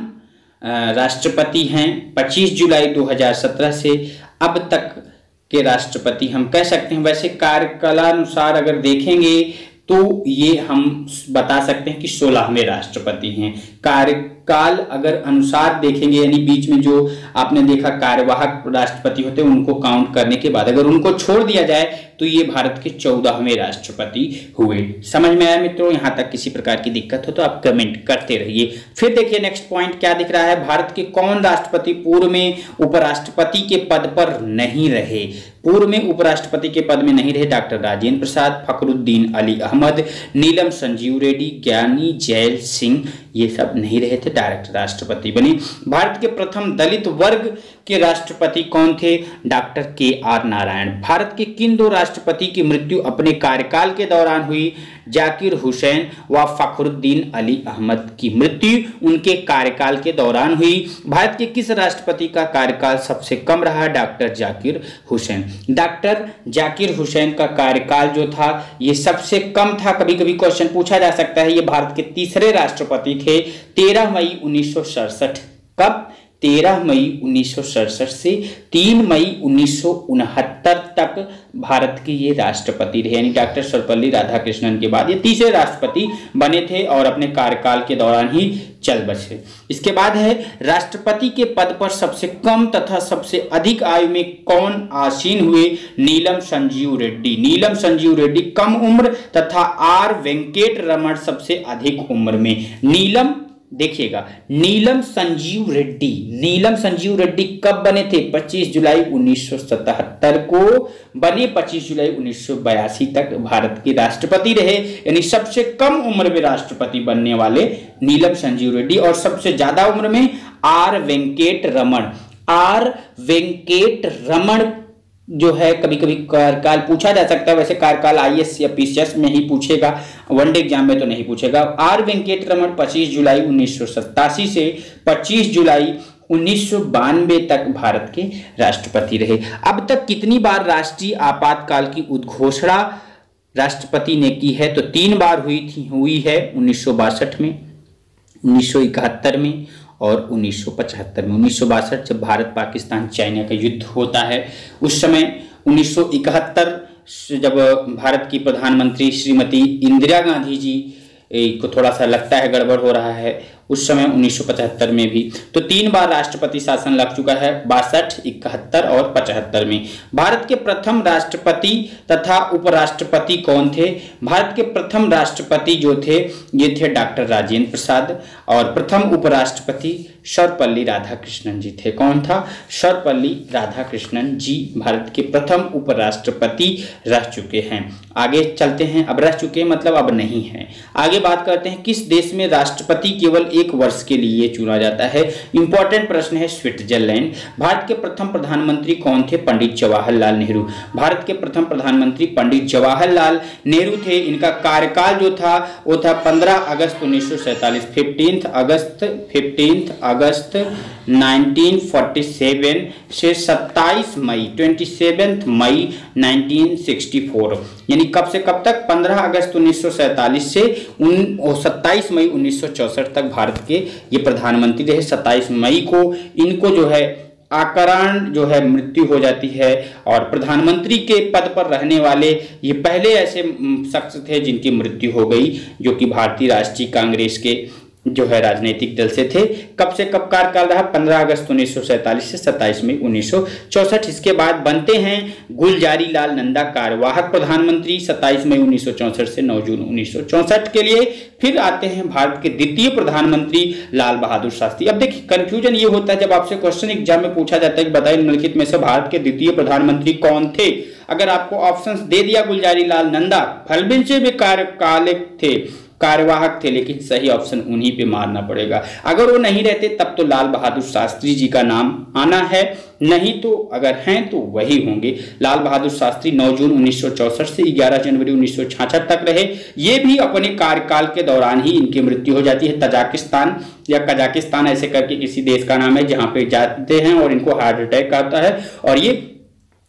Speaker 2: राष्ट्रपति हैं, 25 जुलाई 2017 से अब तक के राष्ट्रपति हम कह सकते हैं। वैसे कार्यकालानुसार अगर देखेंगे तो ये हम बता सकते हैं कि 16वें राष्ट्रपति हैं। कार्यकाल अगर अनुसार देखेंगे यानी बीच में जो आपने देखा कार्यवाहक राष्ट्रपति होते हैं उनको काउंट करने के बाद अगर उनको छोड़ दिया जाए तो ये भारत के 14वें राष्ट्रपति हुए। समझ में आया मित्रों? यहाँ तक किसी प्रकार की दिक्कत हो तो आप कमेंट करते रहिए। फिर देखिए नेक्स्ट पॉइंट क्या दिख रहा है, भारत के कौन राष्ट्रपति पूर्व में उपराष्ट्रपति के पद पर नहीं रहे? पूर्व में उपराष्ट्रपति के पद में नहीं रहे डॉक्टर राजेंद्र प्रसाद, फखरुद्दीन अली अहमद, नीलम संजीव रेड्डी, ज्ञानी जैल सिंह, ये सब नहीं रहे थे, डायरेक्ट राष्ट्रपति बने। भारत के प्रथम दलित वर्ग के राष्ट्रपति कौन थे? डॉक्टर के आर नारायण। भारत के किन दो राष्ट्रपति की मृत्यु अपने कार्यकाल के दौरान हुई? जाकिर हुसैन व फखरुद्दीन अली अहमद की मृत्यु उनके कार्यकाल के दौरान हुई। भारत के किस राष्ट्रपति का कार्यकाल सबसे कम रहा? डॉक्टर जाकिर हुसैन। डॉक्टर जाकिर हुसैन का कार्यकाल जो था ये सबसे कम था। कभी कभी क्वेश्चन पूछा जा सकता है। ये भारत के तीसरे राष्ट्रपति थे। 13 मई 1967। कब? 13 मई 1967 से 3 मई 1969 तक भारत के ये राष्ट्रपति रहे, यानी डॉक्टर सर्वपल्ली राधाकृष्णन के बाद ये तीसरे राष्ट्रपति बने थे और अपने कार्यकाल के दौरान ही चल बसे। इसके बाद है राष्ट्रपति के पद पर सबसे कम तथा सबसे अधिक आयु में कौन आसीन हुए? नीलम संजीव रेड्डी। नीलम संजीव रेड्डी कम उम्र तथा आर वेंकट रमण सबसे अधिक उम्र में। नीलम देखिएगा, नीलम संजीव रेड्डी कब बने थे? 25 जुलाई 1977 को बने, 25 जुलाई 1982 तक भारत के राष्ट्रपति रहे, यानी सबसे कम उम्र में राष्ट्रपति बनने वाले नीलम संजीव रेड्डी। और सबसे ज्यादा उम्र में आर वेंकट रमण जो है कभी कभी कार्यकाल पूछा जा सकता है। वैसे कार्यकाल आईएएस या पीसीएस में ही पूछेगा, वनडे एग्जाम में तो नहीं पूछेगा। आर वेंकट रमण 25 जुलाई 1987 से 25 जुलाई 1992 तक भारत के राष्ट्रपति रहे। अब तक कितनी बार राष्ट्रीय आपातकाल की उद्घोषणा राष्ट्रपति ने की है? तो 3 बार हुई है, 1962 में, 1971 में और 1975 में। 1962 जब भारत पाकिस्तान चाइना का युद्ध होता है उस समय, 1971 जब भारत की प्रधानमंत्री श्रीमती इंदिरा गांधी जी को थोड़ा सा लगता है गड़बड़ हो रहा है, उस समय 1975 में भी। तो 3 बार राष्ट्रपति शासन लग चुका है, 62, 71 और 75 में। भारत के प्रथम राष्ट्रपति तथा उपराष्ट्रपति कौन थे? भारत के प्रथम राष्ट्रपति जो थे ये थे डॉक्टर राजेंद्र प्रसाद और प्रथम उपराष्ट्रपति सर्वपल्ली राधाकृष्णन जी थे। कौन था? सर्वपल्ली राधाकृष्णन जी भारत के प्रथम उपराष्ट्रपति रह चुके हैं। आगे चलते हैं, अब रह चुके मतलब अब नहीं है। आगे बात करते हैं किस देश में राष्ट्रपति केवल 1 वर्ष के लिए चुना जाता है? इंपॉर्टेंट प्रश्न है, स्विट्जरलैंड। भारत के प्रथम प्रधानमंत्री कौन थे? पंडित जवाहरलाल नेहरू। भारत के प्रथम प्रधानमंत्री पंडित जवाहरलाल नेहरू थे। इनका कार्यकाल जो था वो था 15 अगस्त 1947, 15 अगस्त 1947 से 27 मई 1964, यानी कब से कब तक? 15 अगस्त 1947 से 27 मई 1964 तक भारत के ये प्रधानमंत्री रहे। 27 मई को इनको जो है अकारण जो है मृत्यु हो जाती है। और प्रधानमंत्री के पद पर रहने वाले ये पहले ऐसे शख्स थे जिनकी मृत्यु हो गई, जो कि भारतीय राष्ट्रीय कांग्रेस के जो है राजनीतिक दल से थे। कब से कब कार्यकाल रहा? 15 अगस्त 1947 से 27 मई 1964। इसके बाद बनते हैं गुलजारी लाल नंदा कार्यवाहक प्रधानमंत्री 27 मई 1964 से 9 जून 1964 के लिए। फिर आते हैं भारत के द्वितीय प्रधानमंत्री लाल बहादुर शास्त्री। अब देखिए कंफ्यूजन ये होता है जब आपसे क्वेश्चन एग्जाम में पूछा जाता है कि बताइए निम्नलिखित में से भारत के द्वितीय प्रधानमंत्री कौन थे। अगर आपको ऑप्शंस दे दिया गुलजारी लाल नंदा, फलबिन से भी कार्यवाहक थे, लेकिन सही ऑप्शन उन्हीं पे मारना पड़ेगा। अगर वो नहीं रहते तब तो लाल बहादुर शास्त्री जी का नाम आना है, नहीं तो अगर हैं तो वही होंगे। लाल बहादुर शास्त्री 9 जून 1964 से 11 जनवरी 1966 तक रहे। ये भी अपने कार्यकाल के दौरान ही इनकी मृत्यु हो जाती है। तजाकिस्तान या कजाकिस्तान ऐसे करके किसी देश का नाम है जहां पे जाते हैं और इनको हार्ट अटैक आता है और ये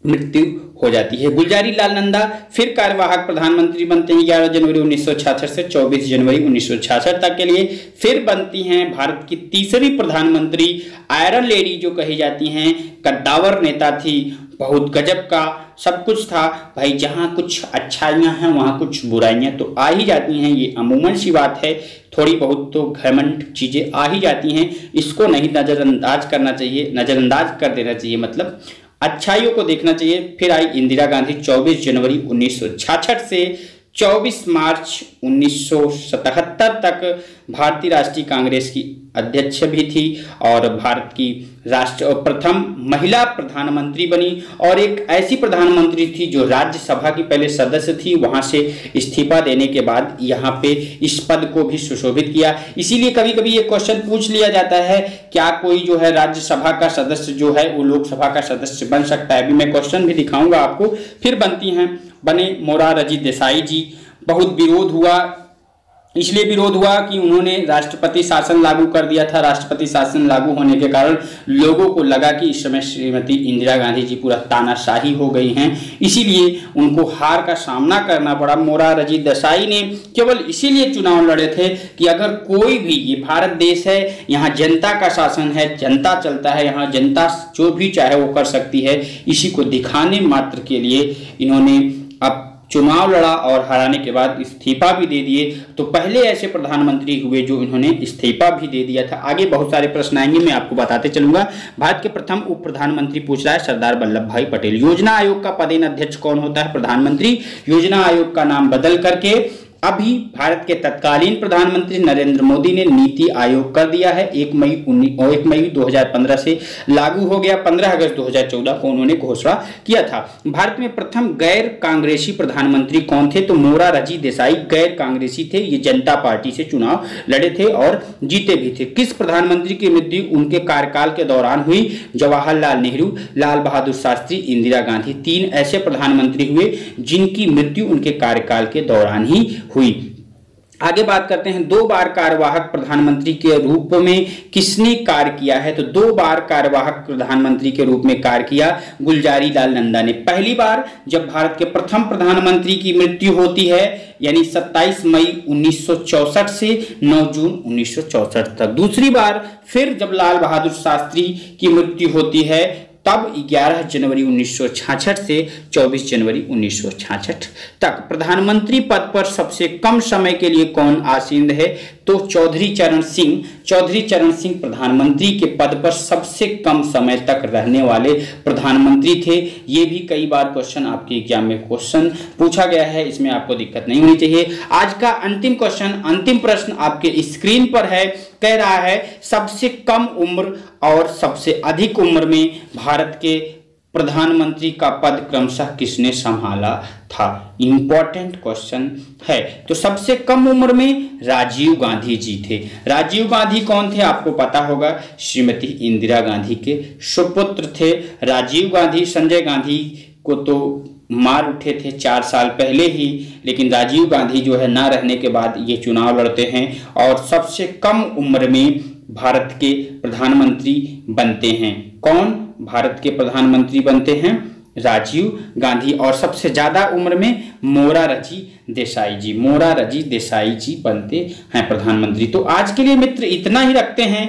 Speaker 2: मृत्यु हो जाती है। गुलजारी लाल नंदा फिर कार्यवाहक प्रधानमंत्री बनते हैं 11 जनवरी 1966 से 24 जनवरी 1966 तक के लिए। फिर बनती हैं भारत की तीसरी प्रधानमंत्री, आयरन लेडी जो कही जाती हैं, कद्दावर नेता थी, बहुत गजब का सब कुछ था भाई। जहां कुछ अच्छाइयां हैं वहां कुछ बुराइयां तो आ ही जाती हैं, ये अमूमन सी बात है। थोड़ी बहुत तो घमंड चीजें आ ही जाती हैं, इसको नहीं नजरअंदाज करना चाहिए, नजरअंदाज कर देना चाहिए, मतलब अच्छाइयों को देखना चाहिए। फिर आई इंदिरा गांधी 24 जनवरी 1966 से 24 मार्च 1977 तक भारतीय राष्ट्रीय कांग्रेस की अध्यक्ष भी थी और भारत की प्रथम महिला प्रधानमंत्री बनी और एक ऐसी प्रधानमंत्री थी जो राज्यसभा की पहले सदस्य थी, वहां से इस्तीफा देने के बाद यहाँ पे इस पद को भी सुशोभित किया। इसीलिए कभी कभी ये क्वेश्चन पूछ लिया जाता है, क्या कोई जो है राज्यसभा का सदस्य जो है वो लोकसभा का सदस्य बन सकता है? अभी मैं क्वेश्चन भी दिखाऊंगा आपको। फिर बने मोरारजी देसाई जी। बहुत विरोध हुआ, इसलिए विरोध हुआ कि उन्होंने राष्ट्रपति शासन लागू कर दिया था। राष्ट्रपति शासन लागू होने के कारण लोगों को लगा कि इस समय श्रीमती इंदिरा गांधी जी पूरा तानाशाही हो गई हैं, इसीलिए उनको हार का सामना करना पड़ा। मोरारजी देसाई ने केवल इसीलिए चुनाव लड़े थे कि अगर कोई भी, ये भारत देश है, यहाँ जनता का शासन है, जनता चलता है, यहाँ जनता जो भी चाहे वो कर सकती है, इसी को दिखाने मात्र के लिए इन्होंने अब चुनाव लड़ा और हराने के बाद इस्तीफा भी दे दिए। तो पहले ऐसे प्रधानमंत्री हुए जो इन्होंने इस्तीफा भी दे दिया था। आगे बहुत सारे प्रश्न आएंगे, मैं आपको बताते चलूंगा। भारत के प्रथम उप प्रधानमंत्री पूछ रहा है सरदार वल्लभ भाई पटेल। योजना आयोग का पदेन अध्यक्ष कौन होता है? प्रधानमंत्री। योजना आयोग का नाम बदल करके अभी भारत के तत्कालीन प्रधानमंत्री नरेंद्र मोदी ने नीति आयोग कर दिया है। 1 मई 2015 से लागू हो गया। 15 अगस्त 2014 को उन्होंने घोषणा किया था। भारत में प्रथम गैर कांग्रेसी प्रधानमंत्री कौन थे? तो मोरारजी देसाई गैर कांग्रेसी थे, ये जनता पार्टी से चुनाव लड़े थे और जीते भी थे। किस प्रधानमंत्री की मृत्यु उनके कार्यकाल के दौरान हुई? जवाहरलाल नेहरू, लाल बहादुर शास्त्री, इंदिरा गांधी। 3 ऐसे प्रधानमंत्री हुए जिनकी मृत्यु उनके कार्यकाल के दौरान ही हुई। आगे बात करते हैं 2 बार कार्यवाहक प्रधानमंत्री के रूप में किसने कार्य किया है? तो 2 बार कार्यवाहक प्रधानमंत्री के रूप में कार्य किया गुलजारी लाल नंदा ने। पहली बार जब भारत के प्रथम प्रधानमंत्री की मृत्यु होती है, यानी 27 मई 1964 से 9 जून 1964 तक। दूसरी बार फिर जब लाल बहादुर शास्त्री की मृत्यु होती है तब 11 जनवरी 1966 से 24 जनवरी 1966 तक। प्रधानमंत्री पद पर सबसे कम समय के लिए कौन आसीन है? तो चौधरी चरण सिंह। चौधरी चरण सिंह प्रधानमंत्री के पद पर सबसे कम समय तक रहने वाले प्रधानमंत्री थे। ये भी कई बार क्वेश्चन आपके एग्जाम में क्वेश्चन पूछा गया है, इसमें आपको दिक्कत नहीं होनी चाहिए। आज का अंतिम क्वेश्चन, अंतिम प्रश्न आपके स्क्रीन पर है। कह रहा है सबसे कम उम्र और सबसे अधिक उम्र में भारत के प्रधानमंत्री का पद क्रमशः किसने संभाला था? इंपॉर्टेंट क्वेश्चन है। तो सबसे कम उम्र में राजीव गांधी जी थे। राजीव गांधी कौन थे? आपको पता होगा, श्रीमती इंदिरा गांधी के सुपुत्र थे। राजीव गांधी संजय गांधी को तो मार उठे थे 4 साल पहले ही, लेकिन राजीव गांधी जो है ना रहने के बाद ये चुनाव लड़ते हैं और सबसे कम उम्र में भारत के प्रधानमंत्री बनते हैं। कौन भारत के प्रधानमंत्री बनते हैं? राजीव गांधी। और सबसे ज्यादा उम्र में मोरारजी देसाई जी, मोरारजी देसाई जी बनते हैं प्रधानमंत्री। तो आज के लिए मित्र इतना ही रखते हैं।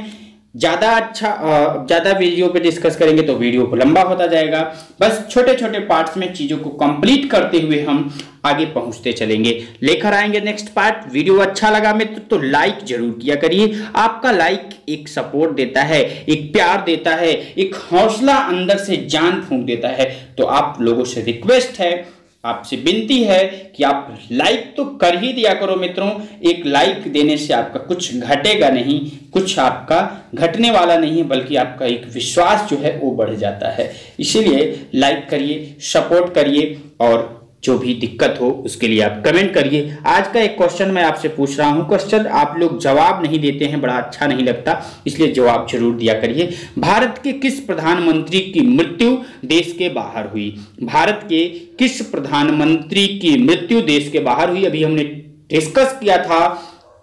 Speaker 2: ज़्यादा वीडियो पे डिस्कस करेंगे तो वीडियो को लंबा होता जाएगा। बस छोटे छोटे पार्ट्स में चीज़ों को कंप्लीट करते हुए हम आगे पहुंचते चलेंगे, लेकर आएंगे नेक्स्ट पार्ट। वीडियो अच्छा लगा मित्र तो लाइक जरूर किया करिए। आपका लाइक एक सपोर्ट देता है, एक प्यार देता है, एक हौसला अंदर से जान फूंक देता है। तो आप लोगों से रिक्वेस्ट है, आपसे विनती है कि आप लाइक तो कर ही दिया करो मित्रों। एक लाइक देने से आपका कुछ घटेगा नहीं, कुछ आपका घटने वाला नहीं है, बल्कि आपका एक विश्वास जो है वो बढ़ जाता है। इसीलिए लाइक करिए, सपोर्ट करिए और जो भी दिक्कत हो उसके लिए आप कमेंट करिए। आज का एक क्वेश्चन मैं आपसे पूछ रहा हूं, क्वेश्चन आप लोग जवाब नहीं देते हैं, बड़ा अच्छा नहीं लगता, इसलिए जवाब जरूर दिया करिए। भारत के किस प्रधानमंत्री की मृत्यु देश के बाहर हुई? भारत के किस प्रधानमंत्री की मृत्यु देश के बाहर हुई? अभी हमने डिस्कस किया था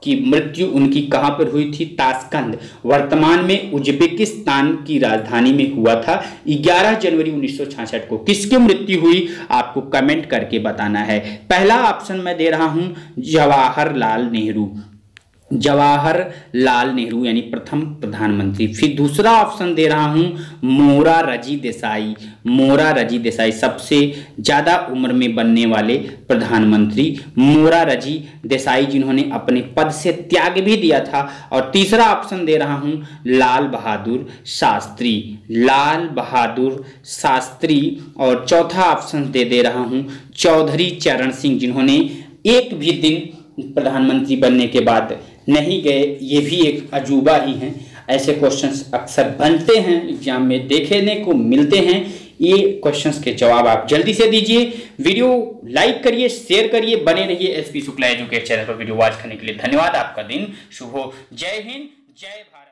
Speaker 2: कि मृत्यु उनकी कहां पर हुई थी? ताशकंद, वर्तमान में उज्बेकिस्तान की राजधानी में हुआ था। 11 जनवरी 1966 को किसकी मृत्यु हुई आपको कमेंट करके बताना है। पहला ऑप्शन मैं दे रहा हूं जवाहरलाल नेहरू, जवाहरलाल नेहरू यानी प्रथम प्रधानमंत्री। फिर दूसरा ऑप्शन दे रहा हूं मोरारजी देसाई, मोरारजी देसाई सबसे ज्यादा उम्र में बनने वाले प्रधानमंत्री मोरारजी देसाई, जिन्होंने अपने पद से त्याग भी दिया था। और तीसरा ऑप्शन दे रहा हूं लाल बहादुर शास्त्री, लाल बहादुर शास्त्री। और चौथा ऑप्शन दे रहा हूं चौधरी चरण सिंह, जिन्होंने एक भी दिन प्रधानमंत्री बनने के बाद नहीं गए। ये भी एक अजूबा ही हैं। ऐसे क्वेश्चंस अक्सर बनते हैं, एग्जाम में देखने को मिलते हैं। ये क्वेश्चंस के जवाब आप जल्दी से दीजिए। वीडियो लाइक करिए, शेयर करिए, बने रहिए एसपी शुक्ला एजुकेट चैनल पर। वीडियो वॉच करने के लिए धन्यवाद। आपका दिन शुभ हो। जय हिंद, जय भारत।